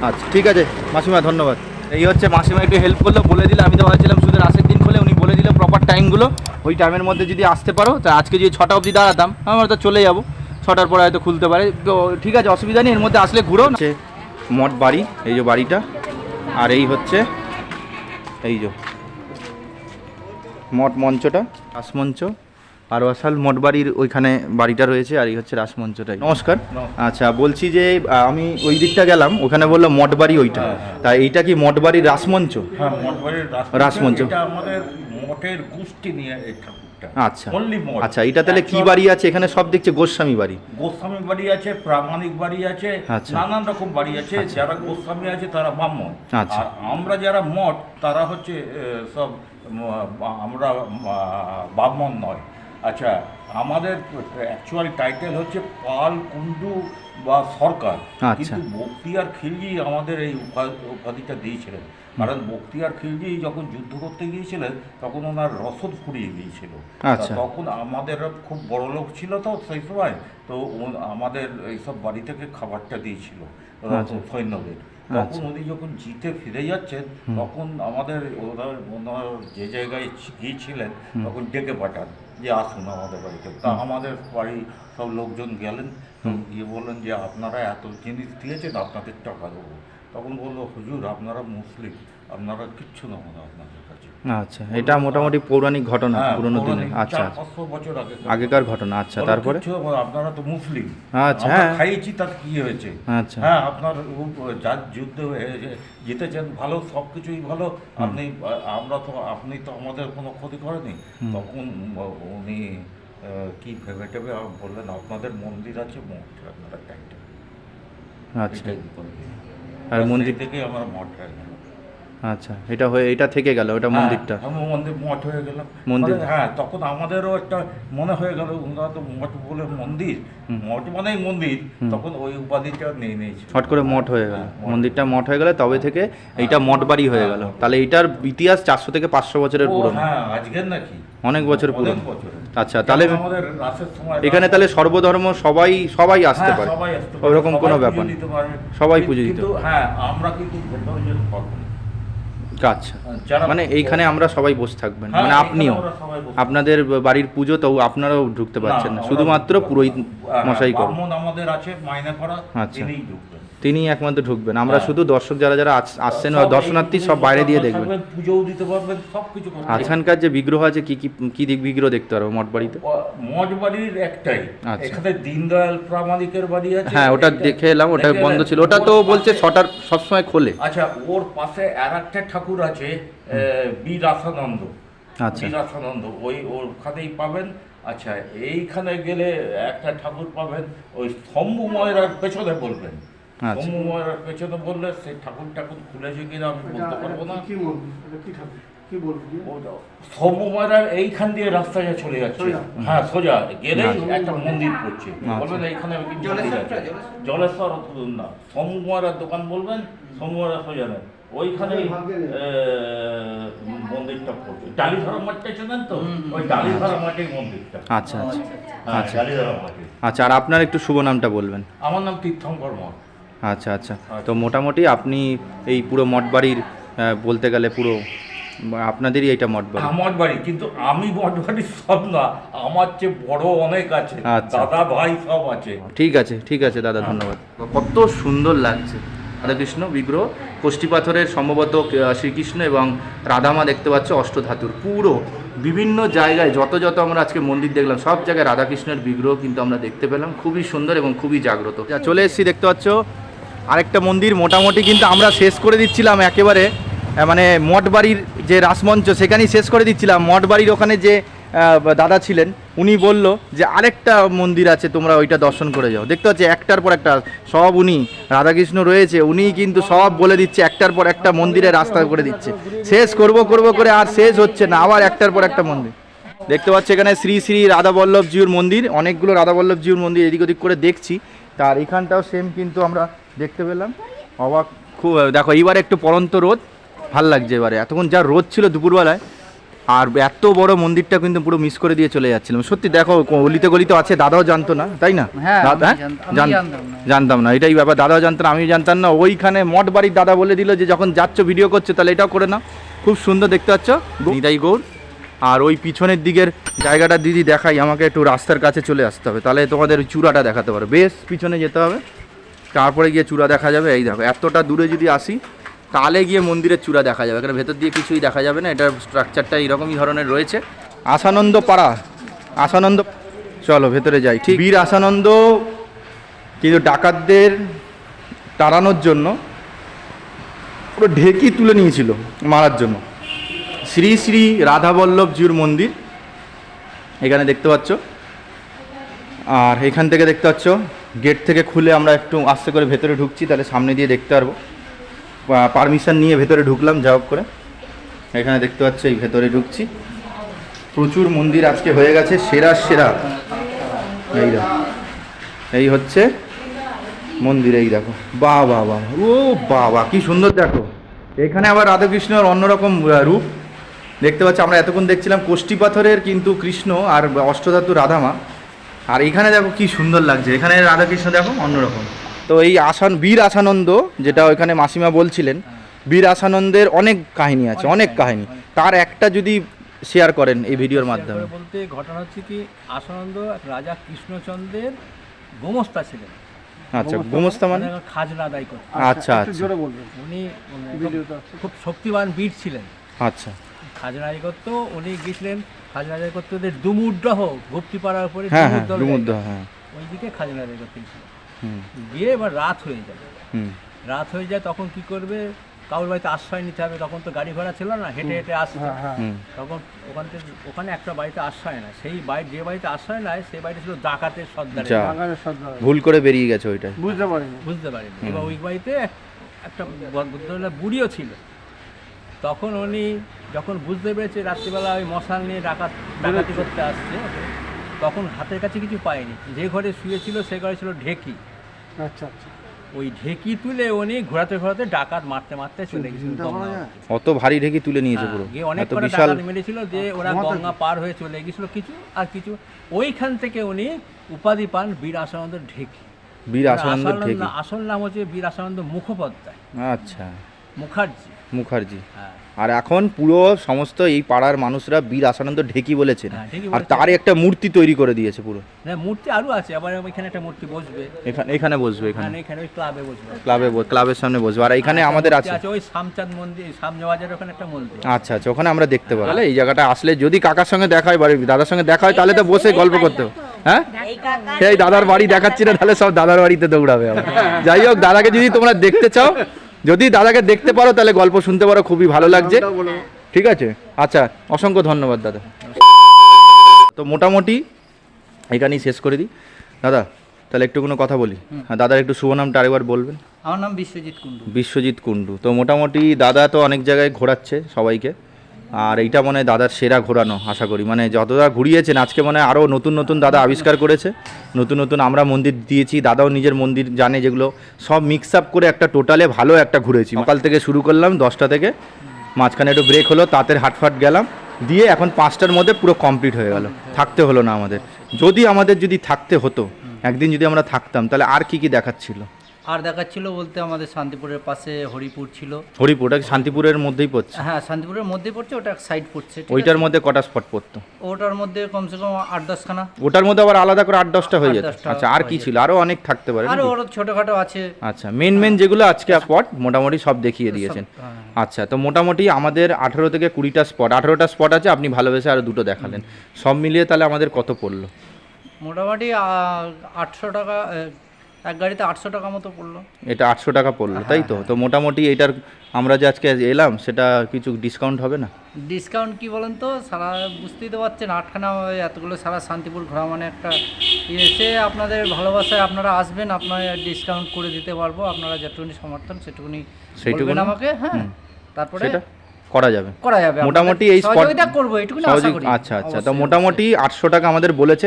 [SPEAKER 2] আচ্ছা, ঠিক আছে মাসিমা, ধন্যবাদ। এই হচ্ছে মাসিমা একটু হেল্প করলো, বলে দিলে। আমি তো ভাবছিলাম শুধু রাসের দিন খোলে, উনি বলে দিল প্রপার টাইমগুলো। ওই টাইমের মধ্যে যদি আসতে পারো, তা আজকে যদি 6টা অবধি দাঁড়াতাম, আমরা তো চলে যাবো, 6টার পরে হয়তো খুলতে পারে। তো ঠিক আছে, অসুবিধা নেই, এর মধ্যে আসলে ঘুরো। মঠ বাড়ি, এই যে বাড়িটা, আর এই হচ্ছে এই যে মঠ মঞ্চটা, রাসমঞ্চ, আর আসাল মঠ বাড়ির ওইখানে বাড়িটা রয়েছে, আর এই হচ্ছে রাসমঞ্চটাই। নমস্কার। আচ্ছা, বলছি যে আমি ওই দিকটা গেলাম, ওখানে বললো মঠ বাড়ি ওইটা, তা এইটা কি মঠ বাড়ির রাসমঞ্চ?
[SPEAKER 8] হ্যাঁ, মঠ বাড়ির
[SPEAKER 2] রাসমঞ্চ।
[SPEAKER 8] এটা আমাদের মঠের গোষ্ঠী নিয়ে এই ঠাকুরটা।
[SPEAKER 2] আচ্ছা আচ্ছা, এটা তাহলে কি বাড়ি আছে এখানে? সব দেখছে গোস্বামী বাড়ি।
[SPEAKER 8] গোস্বামী বাড়ি আছে, প্রামাণিক বাড়ি আছে, নানান রকম বাড়ি আছে। যারা গোস্বামী আছে তারা ব্রাহ্মণ, আর আমরা যারা মঠ তারা হচ্ছে সব আমরা ব্রাহ্মণ নয়। আচ্ছা, আমাদের অ্যাকচুয়াল টাইটেল হচ্ছে পাল, কুণ্ডু বা সরকার, কিন্তু বখতিয়ার খিলজি আমাদের এই উপাধিটা দিয়েছিলেন। কারণ বখতিয়ার খিলজি যখন যুদ্ধ করতে গিয়েছিলেন, তখন ওনার রসদ ফুরিয়ে গিয়েছিল। তখন আমাদের খুব বড় লোক ছিল তো সেই সময়, তো আমাদের এইসব বাড়ি থেকে খাবারটা দিয়েছিল সৈন্যদের। তখন উনি যখন জিতে ফিরে যাচ্ছেন, তখন আমাদের ওনার যে জায়গায় গিয়েছিলেন, তখন ডেকে পাঠান যে আসুন আমাদের বাড়িতে। তা আমাদের বাড়ি সব লোকজন গেলেন, গিয়ে বললেন যে আপনারা এত জিনিস দিয়েছেন, আপনাদের টাকা দেবো। তখন বললো, হুজুর আপনারা মুসলিম, আপনারা কিচ্ছু নেবো না আপনাদের কাছে।
[SPEAKER 2] আচ্ছা, এটা মোটামুটি পৌরাণিক ঘটনা, পুরোনো দিনে। আচ্ছা,
[SPEAKER 8] 500 বছর
[SPEAKER 2] আগেকার ঘটনা। আচ্ছা, তারপরে
[SPEAKER 8] আপনারা তো মুসলিম,
[SPEAKER 2] আচ্ছা, হ্যাঁ
[SPEAKER 8] খাইয়েছি, তার কি হয়েছে?
[SPEAKER 2] আচ্ছা,
[SPEAKER 8] হ্যাঁ, আপনার যার যুদ্ধ জিতেছেন, ভালো, সব কিছুই ভালো, আপনি তো আমাদের কোনো ক্ষতি করেনি। তখন উনি কি ভেবে টেবে বললেন, আপনাদের মন্দির আছে, মঠ আপনারা টাইটেল।
[SPEAKER 2] আচ্ছা, আর মন্দির
[SPEAKER 8] থেকে আমরা মঠ রাখলাম।
[SPEAKER 2] আচ্ছা, এটা হয়ে এটা থেকে গেল, ওটা মন্দিরটা
[SPEAKER 8] মন্দির মঠ হয়ে গেল।
[SPEAKER 2] মন্দির,
[SPEAKER 8] হ্যাঁ, তখন আমাদেরও একটা মনে হয়ে গেল, ওনারা তো মঠ বলে মন্দির, মঠ মানেই মন্দির, তখন ওই উপাধিটা নিয়ে নিয়েছে,
[SPEAKER 2] হট করে মঠ হয়ে গেল। মন্দিরটা মঠ হয়ে গেল, তবে থেকে এইটা মঠ বাড়ি হয়ে গেল। তাহলে এইটার ইতিহাস 400 থেকে 500 বছরের পুরনো।
[SPEAKER 8] হ্যাঁ, আজকের নাকি
[SPEAKER 2] অনেক বছর পুরনো।
[SPEAKER 8] আচ্ছা,
[SPEAKER 2] তাহলে এখানে তাহলে সর্বধর্ম সবাই আসতে পারে, ওইরকম কোনো ব্যাপার, সবাই পুজো দিতে পারে।
[SPEAKER 8] হ্যাঁ, আমরা কিন্তু
[SPEAKER 2] আচ্ছা, মানে এইখানে আমরা সবাই বসে থাকবেন, মানে আপনিও আপনাদের বাড়ির পুজো, তো আপনারাও ঢুকতে পারছেন না, শুধুমাত্র পুরোহিত মশাই করেন।
[SPEAKER 8] আমাদের আছে মাইনা করা,
[SPEAKER 2] আচ্ছা, তিনি একমাত্র ঢুকবেন। আমরা শুধু দর্শক যারা আসছেন বা দর্শনার্থী সব বাইরে দিয়ে দেখবেন,
[SPEAKER 8] পুজোও দিতে পারবেন, সবকিছু।
[SPEAKER 2] এখানকার যে বিগ্রহ আছে, কি বিগ্রহ দেখতে পারবো মঠ বাড়িতে?
[SPEAKER 8] মঠ বাড়ির একটাই, এখানে দীনদয়াল প্রামাণিকের বাড়ি আছে।
[SPEAKER 2] হ্যাঁ, ওটা দেখে এলাম, ওটা বন্ধ ছিল। ওটা তো বলছে 6টার সবসময় খোলে।
[SPEAKER 8] আচ্ছা, ওর পাশে আর একটা ঠাকুর আছে, বীর রাসানন্দ। আচ্ছা, বীর রাসানন্দ ওখানেই পাবেন। আচ্ছা, এইখানে গেলে একটা ঠাকুর পাবেন, ওই স্তম্ভু ময়রার পেছনে বলবেন। স্তম্ভু ময়রার পেছনে বললে সেই ঠাকুর খুলেছে কিনা আমি বলতে পারবো না। স্তম্ভু ময়রার এইখান দিয়ে রাস্তায় চলে যাচ্ছে, হ্যাঁ, সোজা গেলেই একটা মন্দির পড়ছে, বলবেন এইখানে জলেশ্বর না, স্তম্ভু ময়রার দোকান বলবেন, স্তম্ভু ময়রা সোজা নেই, ওইখানে মন্দিরটা পড়ছে। ডালিধরা মাঠটা চেনেন তো? ওই ডালিধরা মাঠেই মন্দিরটা।
[SPEAKER 2] আচ্ছা আচ্ছা
[SPEAKER 8] হ্যাঁ,
[SPEAKER 2] আচ্ছা
[SPEAKER 8] ডালিধরা মাঠে।
[SPEAKER 2] আচ্ছা, আর আপনার একটু শুভ নামটা বলবেন।
[SPEAKER 8] আমার নাম তীর্থঙ্কর মঠ।
[SPEAKER 2] আচ্ছা আচ্ছা, তো মোটামুটি আপনি এই পুরো মঠ বাড়ির বলতে গেলে পুরো আপনাদেরই এইটা মঠ বাড়ি।
[SPEAKER 8] আমার বাড়ি, কিন্তু আমি মঠ বাড়ির সব না, আমার চেয়ে বড় অনেক আছে,
[SPEAKER 2] আচ্ছা।
[SPEAKER 8] দাদা ভাই সব আছে।
[SPEAKER 2] ঠিক আছে দাদা, ধন্যবাদ। কত সুন্দর লাগছে রাধাকৃষ্ণ বিগ্রহ, কোষ্ঠী পাথরের সম্ভবত শ্রীকৃষ্ণ এবং রাধামা দেখতে পাচ্ছ অষ্টধাতুর। পুরো বিভিন্ন জায়গায় যত আমরা আজকে মন্দির দেখলাম সব জায়গায় রাধাকৃষ্ণের বিগ্রহ কিন্তু আমরা দেখতে পেলাম, খুবই সুন্দর এবং খুবই জাগ্রত। চলে এসেছি, দেখতে পাচ্ছ আরেকটা মন্দির। মোটামুটি কিন্তু আমরা শেষ করে দিচ্ছিলাম একেবারে, মানে মঠ বাড়ির যে রাসমঞ্চ সেখানেই শেষ করে দিচ্ছিলাম। মঠ বাড়ির ওখানে যে দাদা ছিলেন উনি বলল যে আরেকটা মন্দির আছে, তোমরা ওইটা দর্শন করে যাও। দেখতে পাচ্ছি একটার পর একটা সব উনি রাধাকৃষ্ণ রয়েছে, উনি কিন্তু সব বলে দিচ্ছে, একটার পর একটা মন্দিরের রাস্তা করে দিচ্ছে। শেষ করব করে আর শেষ হচ্ছে না, আবার একটার পর একটা মন্দির দেখতে পাচ্ছি। এখানে শ্রী শ্রী রাধাবল্লভজিউর মন্দির, অনেকগুলো রাধাবল্লভজিউর মন্দির এদিক ওদিক করে দেখছি। তার এখানটাও সেম কিন্তু আমরা দেখতে পেলাম। অবাক খুব, দেখো এইবার একটু পরন্ত রোদ, ভাল লাগছে এবারে। এতক্ষণ যা রোদ ছিল দুপুরবেলায়, আর এত বড় মন্দিরটা কিন্তু পুরো মিস করে দিয়ে চলে যাচ্ছিলাম। সত্যি দেখো গলিতে গলিতে আছে, দাদাও জানতো না তাই না? জানতাম না, এটাই ব্যাপার, দাদাও জানতো না, আমিও জানতাম না। ওইখানে মঠ বাড়ির দাদা বলে দিল যে যখন যাচ্ছ ভিডিও করছো তাহলে এটাও করে নাও। খুব সুন্দর দেখতে পাচ্ছ নিতাই গৌর। আর ওই পিছনের দিকের জায়গাটা দিদি দেখাই, আমাকে একটু রাস্তার কাছে চলে আসতে হবে, তাহলে তোমাদের চূড়াটা দেখাতে পারো। বেশ পিছনে যেতে হবে, তারপরে গিয়ে চূড়া দেখা যাবে। এই দেখো এতটা দূরে যদি আসি তাহলে গিয়ে মন্দিরের চূড়া দেখা যাবে, এখানে ভেতর দিয়ে কিছুই দেখা যাবে না। এটার স্ট্রাকচারটা এইরকমই ধরনের রয়েছে। আসানন্দ পাড়া, আসানন্দ, চলো ভেতরে যাই। ঠিক বীর আসানন্দ কিন্তু ডাকাতদের তাড়ানোর জন্য পুরো ঢেকি তুলে নিয়েছিল মারার জন্য। শ্রী শ্রী রাধাবল্লভজিউর মন্দির এখানে দেখতে পাচ্ছ। আর এখান থেকে দেখতে পাচ্ছ গেট থেকে খুলে আমরা একটু আস্তে করে ভেতরে ঢুকছি, তাহলে সামনে দিয়ে দেখতে পারবো। পারমিশন নিয়ে ভেতরে ঢুকলাম যা হোক করে। এখানে দেখতে পাচ্ছ এই ভেতরে ঢুকছি, প্রচুর মন্দির আজকে হয়ে গেছে, সেরা এই দেখো, এই হচ্ছে মন্দির। এই দেখো বাবা, ও বাবা কি সুন্দর দেখো। এখানে আবার রাধাকৃষ্ণের অন্যরকম রূপ দেখতে পাচ্ছি। আমরা এতক্ষণ দেখছিলাম কোষ্ঠী পাথরের কিন্তু কৃষ্ণ আর অষ্টধাতু রাধামা, আর এখানে দেখো কি সুন্দর লাগছে। এখানে রাধাকৃষ্ণ দেখো অন্যরকম। তো এই বীর আসানন্দ যেটা ওইখানে মাসিমা বলছিলেন, বীর আসানন্দের অনেক কাহিনী আছে, অনেক কাহিনী। তার একটা যদি শেয়ার করেন এই ভিডিওর মাধ্যমে।
[SPEAKER 9] বলতে ঘটনা হচ্ছে কি, আসানন্দ রাজা কৃষ্ণচন্দ্রের গোমস্তা ছিলেন।
[SPEAKER 2] আচ্ছা, গোমস্তা মানে
[SPEAKER 9] খাজনা আদায় করতেন।
[SPEAKER 2] আচ্ছা আচ্ছা,
[SPEAKER 3] জোরে বলবেন।
[SPEAKER 9] উনি খুব শক্তিমান বীর ছিলেন।
[SPEAKER 2] আচ্ছা,
[SPEAKER 9] খাজনা আদায় করতো, উনি গিয়েছিলেন খাজনা আদায় করতে ওদের ডুমুরডহ গুপ্তিপাড়ার উপরে
[SPEAKER 2] হ্যাঁ হ্যাঁ, ডুমুরদহ, হ্যাঁ,
[SPEAKER 9] ওইদিকে খাজনা আদায় করতে গিয়ে এবার রাত হয়ে যায়। তখন কি করবে, কাউর বাড়িতে আশ্রয় নিতে হবে। তখন তো গাড়ি ঘোড়া ছিল না, হেঁটে হেঁটে আসছে। তখন ওখানে একটা বাড়িতে আশ্রয় নেয়। সেই যে বাড়িতে আশ্রয় নেয় সেই বাড়িটা ছিল ডাকাতের সর্দার।
[SPEAKER 2] ভুল করে বেরিয়ে গেছে ওইটাই,
[SPEAKER 9] বুঝতে পারিনি। এবার ওই বাড়িতে একটা বুড়িও ছিল। তখন উনি যখন বুঝতে পেরেছে রাত্রিবেলা ওই মশাল নিয়ে ডাকাতি করতে আসছে, তখন হাতের কাছে কিছু পায়নি। যে ঘরে শুয়েছিল সে ঘরে ছিল ঢেকি।
[SPEAKER 3] আচ্ছা আচ্ছা,
[SPEAKER 9] ওই ঢেকি তুলে উনি ঘোরাতে ডাকাত মারতে চলে গেছিল।
[SPEAKER 2] অত ভারী ঢেকি তুলে নিয়েছে পুরো,
[SPEAKER 9] অনেক করে ডাকাত মেরেছিল যে ওরা গঙ্গা পার হয়ে চলে গেছিল কিছু আর কিছু। ওইখান থেকে উনি উপাধি পান বীর আসানন্দ ঢেকি।
[SPEAKER 2] বীর আসানন্দ ঢেকি
[SPEAKER 9] আসল নাম হচ্ছে বীর আসানন্দ মুখোপাধ্যায়।
[SPEAKER 2] আচ্ছা,
[SPEAKER 9] মুখার্জি।
[SPEAKER 2] হ্যাঁ। আর এখন পুরো সমস্ত এই পাড়ার মানুষরা বীর আসানন্দ ঢেকি বলেছেন। আর তার একটা মূর্তি তৈরি করে দিয়েছে পুরো।
[SPEAKER 9] না, মূর্তি আরো আছে, আবার এখানে একটা মূর্তি বসবে।
[SPEAKER 2] এখানে বসবে,
[SPEAKER 9] এখানে ওই ক্লাবে বসবে,
[SPEAKER 2] ক্লাবের সামনে বসবে। আর এখানে আমাদের আছে
[SPEAKER 9] ওই শামচাঁদ মন্দির, শামজাবাজার ওখানে একটা মন্দির।
[SPEAKER 2] আচ্ছা আচ্ছা, ওখানে আমরা দেখতে পাবো। তাহলে এই জায়গাটা আসলে যদি কাকার সঙ্গে দেখা হয়, বাড়ির দাদার সঙ্গে দেখা হয়, তাহলে তো বসে গল্প করতে হবে। হ্যাঁ, সেই দাদার বাড়ি দেখাচ্ছি না, তাহলে সব দাদার বাড়িতে দৌড়াবে। যাই হোক, দাদাকে যদি তোমরা দেখতে চাও, যদি দাদাকে দেখতে পারো তাহলে গল্প শুনতে পারো, খুবই ভালো লাগছে। ঠিক আছে, আচ্ছা, অসংখ্য ধন্যবাদ দাদা। তো মোটামুটি এখানেই শেষ করে দিই দাদা। তাহলে একটু কোনো কথা বলি। হ্যাঁ, দাদার একটু শুভ নামটা আরেকবার বলবেন।
[SPEAKER 10] আমার নাম বিশ্বজিৎ কুণ্ডু।
[SPEAKER 2] বিশ্বজিৎ কুণ্ডু। তো মোটামুটি দাদা তো অনেক জায়গায় ঘোরাচ্ছে সবাইকে, আর এইটা মনে হয় দাদার সেরা ঘোরানো আশা করি, মানে যতটা ঘুরিয়েছেন আজকে মনে হয় আরও নতুন নতুন দাদা আবিষ্কার করেছে, নতুন নতুন আমরা মন্দির দিয়েছি, দাদাও নিজের মন্দির জানে, যেগুলো সব মিক্স আপ করে একটা টোটালে ভালো একটা ঘুরেছি। সকাল থেকে শুরু করলাম 10টা থেকে, মাঝখানে একটু ব্রেক হলো, তাঁতের হাটফাট গেলাম, দিয়ে এখন 5টার মধ্যে পুরো কমপ্লিট হয়ে গেল। থাকতে হলো না আমাদের, যদি থাকতে হতো একদিন, যদি আমরা থাকতাম তাহলে আর কি দেখাচ্ছিল?
[SPEAKER 9] আর দেখাচ্ছিল বলতে আমাদের শান্তিপুরের পাশে হরিপুর ছিল।
[SPEAKER 2] হরিপুর ওটা শান্তিপুরের মধ্যেই পড়ছে?
[SPEAKER 9] হ্যাঁ, শান্তিপুরের মধ্যেই পড়ছে, ওটা সাইড পড়ছে।
[SPEAKER 2] ওইটার মধ্যে কটা স্পট পড়তো?
[SPEAKER 9] ওটার মধ্যে কমসে কম 8-10খানা।
[SPEAKER 2] ওটার মধ্যে আবার আলাদা করে 8-10টা হয়ে যেত?
[SPEAKER 9] 8-10টা
[SPEAKER 2] আচ্ছা, আর কি ছিল? আরও অনেক থাকতে পারে,
[SPEAKER 9] আরও ওর ছোটোখাটো আছে।
[SPEAKER 2] আচ্ছা, মেন যেগুলো আজকে স্পট মোটামুটি সব দেখিয়ে দিয়েছেন। আচ্ছা, তো মোটামুটি আমাদের 18 থেকে 20টা স্পট, 18টা স্পট আছে, আপনি ভালোবেসে আরও 2টো দেখালেন, সব মিলিয়ে তাহলে আমাদের কত পড়লো?
[SPEAKER 9] মোটামুটি 800 টাকা, এক গাড়িতে 800 টাকা মতো পড়লো।
[SPEAKER 2] এটা 800 টাকা পড়লো, তাই তো? তো মোটামুটি এটার আমরা যে আজকে এলাম সেটা কিছু ডিসকাউন্ট হবে না?
[SPEAKER 9] ডিসকাউন্ট কি বলেন তো, সারা বুঝতেই তো পারছেন, 8খানা এতগুলো সারা শান্তিপুর ঘোরা মানে একটা এসে আপনাদের ভালোবাসায় আপনারা আসবেন, আপনারা ডিসকাউন্ট করে দিতে পারবো, আপনারা যেটুকুনি সমর্থন সেটুকুনি বলবেন আমাকে। হ্যাঁ, তারপরে
[SPEAKER 2] করা যাবে মোটামুটি এই স্পট
[SPEAKER 9] করবো এইটুকুনি আশা করি।
[SPEAKER 2] আচ্ছা, তো মোটামুটি 800 টাকা আমাদের বলেছে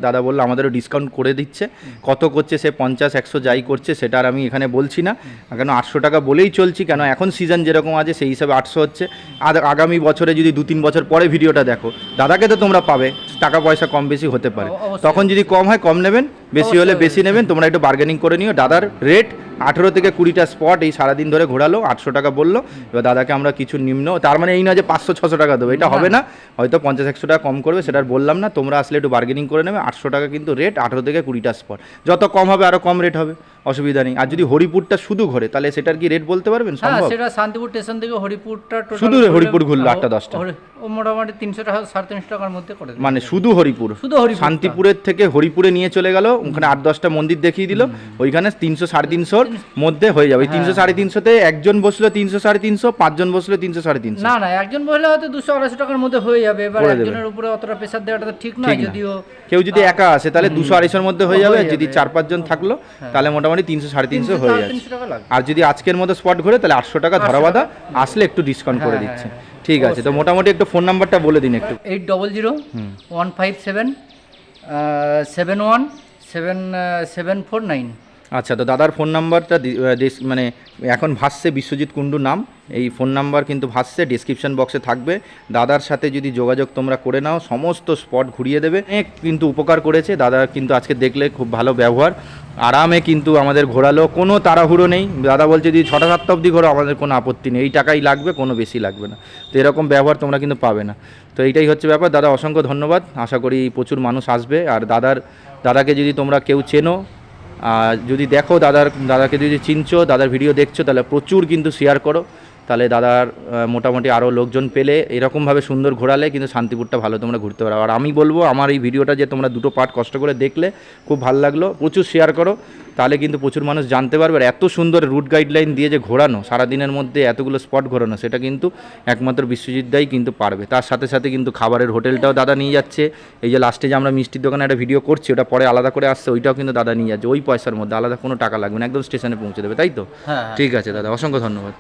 [SPEAKER 2] দাদা বললো আমাদেরও ডিসকাউন্ট করে দিচ্ছে। কত করছে সে 50-100 যাই করছে সেটা আর আমি এখানে বলছি না, কেন 800 টাকা বলেই চলছি, কেন এখন সিজন যেরকম আছে সেই হিসাবে 800 হচ্ছে। আর আগামী বছরে যদি 2-3 বছর পরে ভিডিওটা দেখো, দাদাকে তো তোমরা পাবে, টাকা পয়সা কম বেশি হতে পারে, তখন যদি কম হয় কম নেবেন, বেশি হলে বেশি নেবেন, তোমরা একটু বার্গেনিং করে নিও। দাদার রেট 18 থেকে 20টা স্পট এই সারাদিন ধরে ঘোরালো, 800 টাকা বললো। এবার দাদাকে আমরা কিছু নিম্ন, তার মানে এই না যে 500-600 টাকা দেবো, এটা হবে না, হয়তো 50-100 টাকা কম করবে, সেটা বললাম না। তোমরা আসলে একটু বার্গেনিং করে নেবে। 800 টাকা কিন্তু রেট, 18 থেকে 20টা স্পট, যত কম হবে আরও কম রেট হবে, অসুবিধা নেই। আর যদি হরিপুরটা শুধু ঘোরে তাহলে সেটার কি রেট বলতে পারবেন? সম্ভব?
[SPEAKER 9] সেটা শান্তিপুর স্টেশন থেকে হরিপুরটা
[SPEAKER 2] শুধু হরিপুর ঘুরলো 8টা-10টা,
[SPEAKER 9] ও মোটামুটি 300 টাকা 350 টাকার মধ্যে করে দেবে।
[SPEAKER 2] মানে শুধু হরিপুর, শান্তিপুরের থেকে হরিপুরে নিয়ে চলে গেল, ওখানে 8-10টা মন্দির দেখিয়ে দিল, ওইখানে 300-350 মধ্যে হয়ে যাবে। 300-350-তে একজন বসলো 300-350, 5জন বসলো 300-350।
[SPEAKER 9] না, একজন বসলে হয়তো 200-250 টাকার মধ্যে হয়ে যাবে। এবার একজনের উপরে অতটা প্রেসার দেওয়াটা তো ঠিক নয়, যদিও
[SPEAKER 2] কেউ যদি একা আসে তাহলে 200-250-এর মধ্যে হয়ে যাবে, যদি 4-5 জন থাকলো তাহলে মোটামুটি 300-350 হয়ে যাচ্ছে। আর যদি আজকের মতো স্পট ঘুরে তাহলে 800 টাকা ধরা বাঁধা, আসলে একটু ডিসকাউন্ট করে দিচ্ছে। ঠিক আছে, তো মোটামুটি একটু ফোন নাম্বারটা বলে দিন একটু।
[SPEAKER 9] 8001571749।
[SPEAKER 2] আচ্ছা, তো দাদার ফোন নাম্বারটা মানে এখন ভাসছে বিশ্বজিৎ কুণ্ডু নাম, এই ফোন নাম্বার কিন্তু ভাসছে, ডিসক্রিপশন বক্সে থাকবে। দাদার সাথে যদি যোগাযোগ তোমরা করে নাও, সমস্ত স্পট ঘুরিয়ে দেবে। কিন্তু উপকার করেছে দাদা, কিন্তু আজকে দেখলে খুব ভালো ব্যবহার, আরামে কিন্তু আমাদের ঘোরালো, কোনো তাড়াহুড়ো নেই। দাদা বলছে যদি 6টা-7টা অবধি ঘোরো আমাদের কোনো আপত্তি নেই, এই টাকাই লাগবে, কোনো বেশি লাগবে না। তো এরকম ব্যবহার তোমরা কিন্তু পাবে না। তো এইটাই হচ্ছে ব্যাপার। দাদা অসংখ্য ধন্যবাদ, আশা করি প্রচুর মানুষ আসবে। আর দাদাকে যদি তোমরা কেউ চেনো, যদি দেখো দাদাকে যদি চিনছো, দাদার ভিডিও দেখছো, তাহলে প্রচুর কিন্তু শেয়ার করো, তাহলে দাদার মোটামুটি আরও লোকজন পেলে এরকমভাবে সুন্দর ঘোরালে কিন্তু শান্তিপুরটা ভালো তোমরা ঘুরতে পারো। আর আমি বলবো আমার এই ভিডিওটা যে তোমরা 2টো পার্ট কষ্ট করে দেখলে, খুব ভালো লাগলো, প্রচুর শেয়ার করো, তাহলে কিন্তু প্রচুর মানুষ জানতে পারবে। আর এত সুন্দর রুট গাইডলাইন দিয়ে যে ঘোরানো, সারাদিনের মধ্যে এতগুলো স্পট ঘোরানো, সেটা কিন্তু একমাত্র বিশ্বজিৎ দাই কিন্তু পারবে। তার সাথে সাথে কিন্তু খাবারের হোটেলটাও দাদা নিয়ে যাচ্ছে। এই যে লাস্টে যে আমরা মিষ্টির দোকানে একটা ভিডিও করছি, ওটা পরে আলাদা করে আসছে, ওইটাও কিন্তু দাদা নিয়ে যাচ্ছে, ওই পয়সার মধ্যে, আলাদা কোনো টাকা লাগবে না, একদম স্টেশনে পৌঁছে দেবে, তাই তো? ঠিক আছে দাদা, অসংখ্য ধন্যবাদ।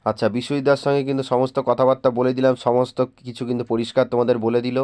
[SPEAKER 1] আচ্ছা, বিশ্বজিৎদার সঙ্গে কিন্তু সমস্ত কথাবার্তা বলে দিলাম, সমস্ত কিছু কিন্তু পরিষ্কার তোমাদের বলে দিল।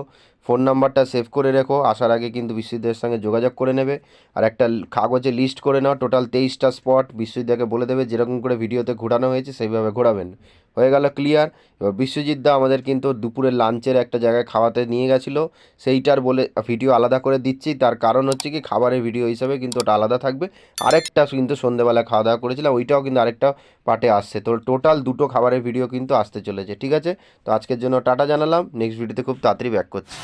[SPEAKER 1] ফোন নাম্বারটা সেভ করে রেখো, আসার আগে কিন্তু বিশ্বজিৎদার সঙ্গে যোগাযোগ করে নেবে। আর একটা কাগজে লিস্ট করে নাও, টোটাল 23টা স্পট বিশ্বজিৎদাকে বলে দেবে যেরকম করে ভিডিওতে ঘোরানো হয়েছে সেইভাবে ঘোরাবেন। হয়ে গেল ক্লিয়ার। এবার বিশ্বজিৎদা আমাদের কিন্তু দুপুরের লাঞ্চের একটা জায়গায় খাওয়াতে নিয়ে গেছিলো, সেইটার বলে ভিডিও আলাদা করে দিচ্ছি। তার কারণ হচ্ছে কি, খাবারের ভিডিও হিসাবে কিন্তু ওটা আলাদা থাকবে। আরেকটা কিন্তু সন্ধ্যেবেলা খাওয়া দাওয়া করেছিলাম, ওইটাও কিন্তু আরেকটা পার্টে আসছে। তো টোটাল 2টো খাবারের ভিডিও কিন্তু আসতে চলেছে। ঠিক আছে, তো আজকের জন্য টাটা জানালাম, নেক্সট ভিডিওতে খুব তাড়াতাড়ি ব্যাক করছি।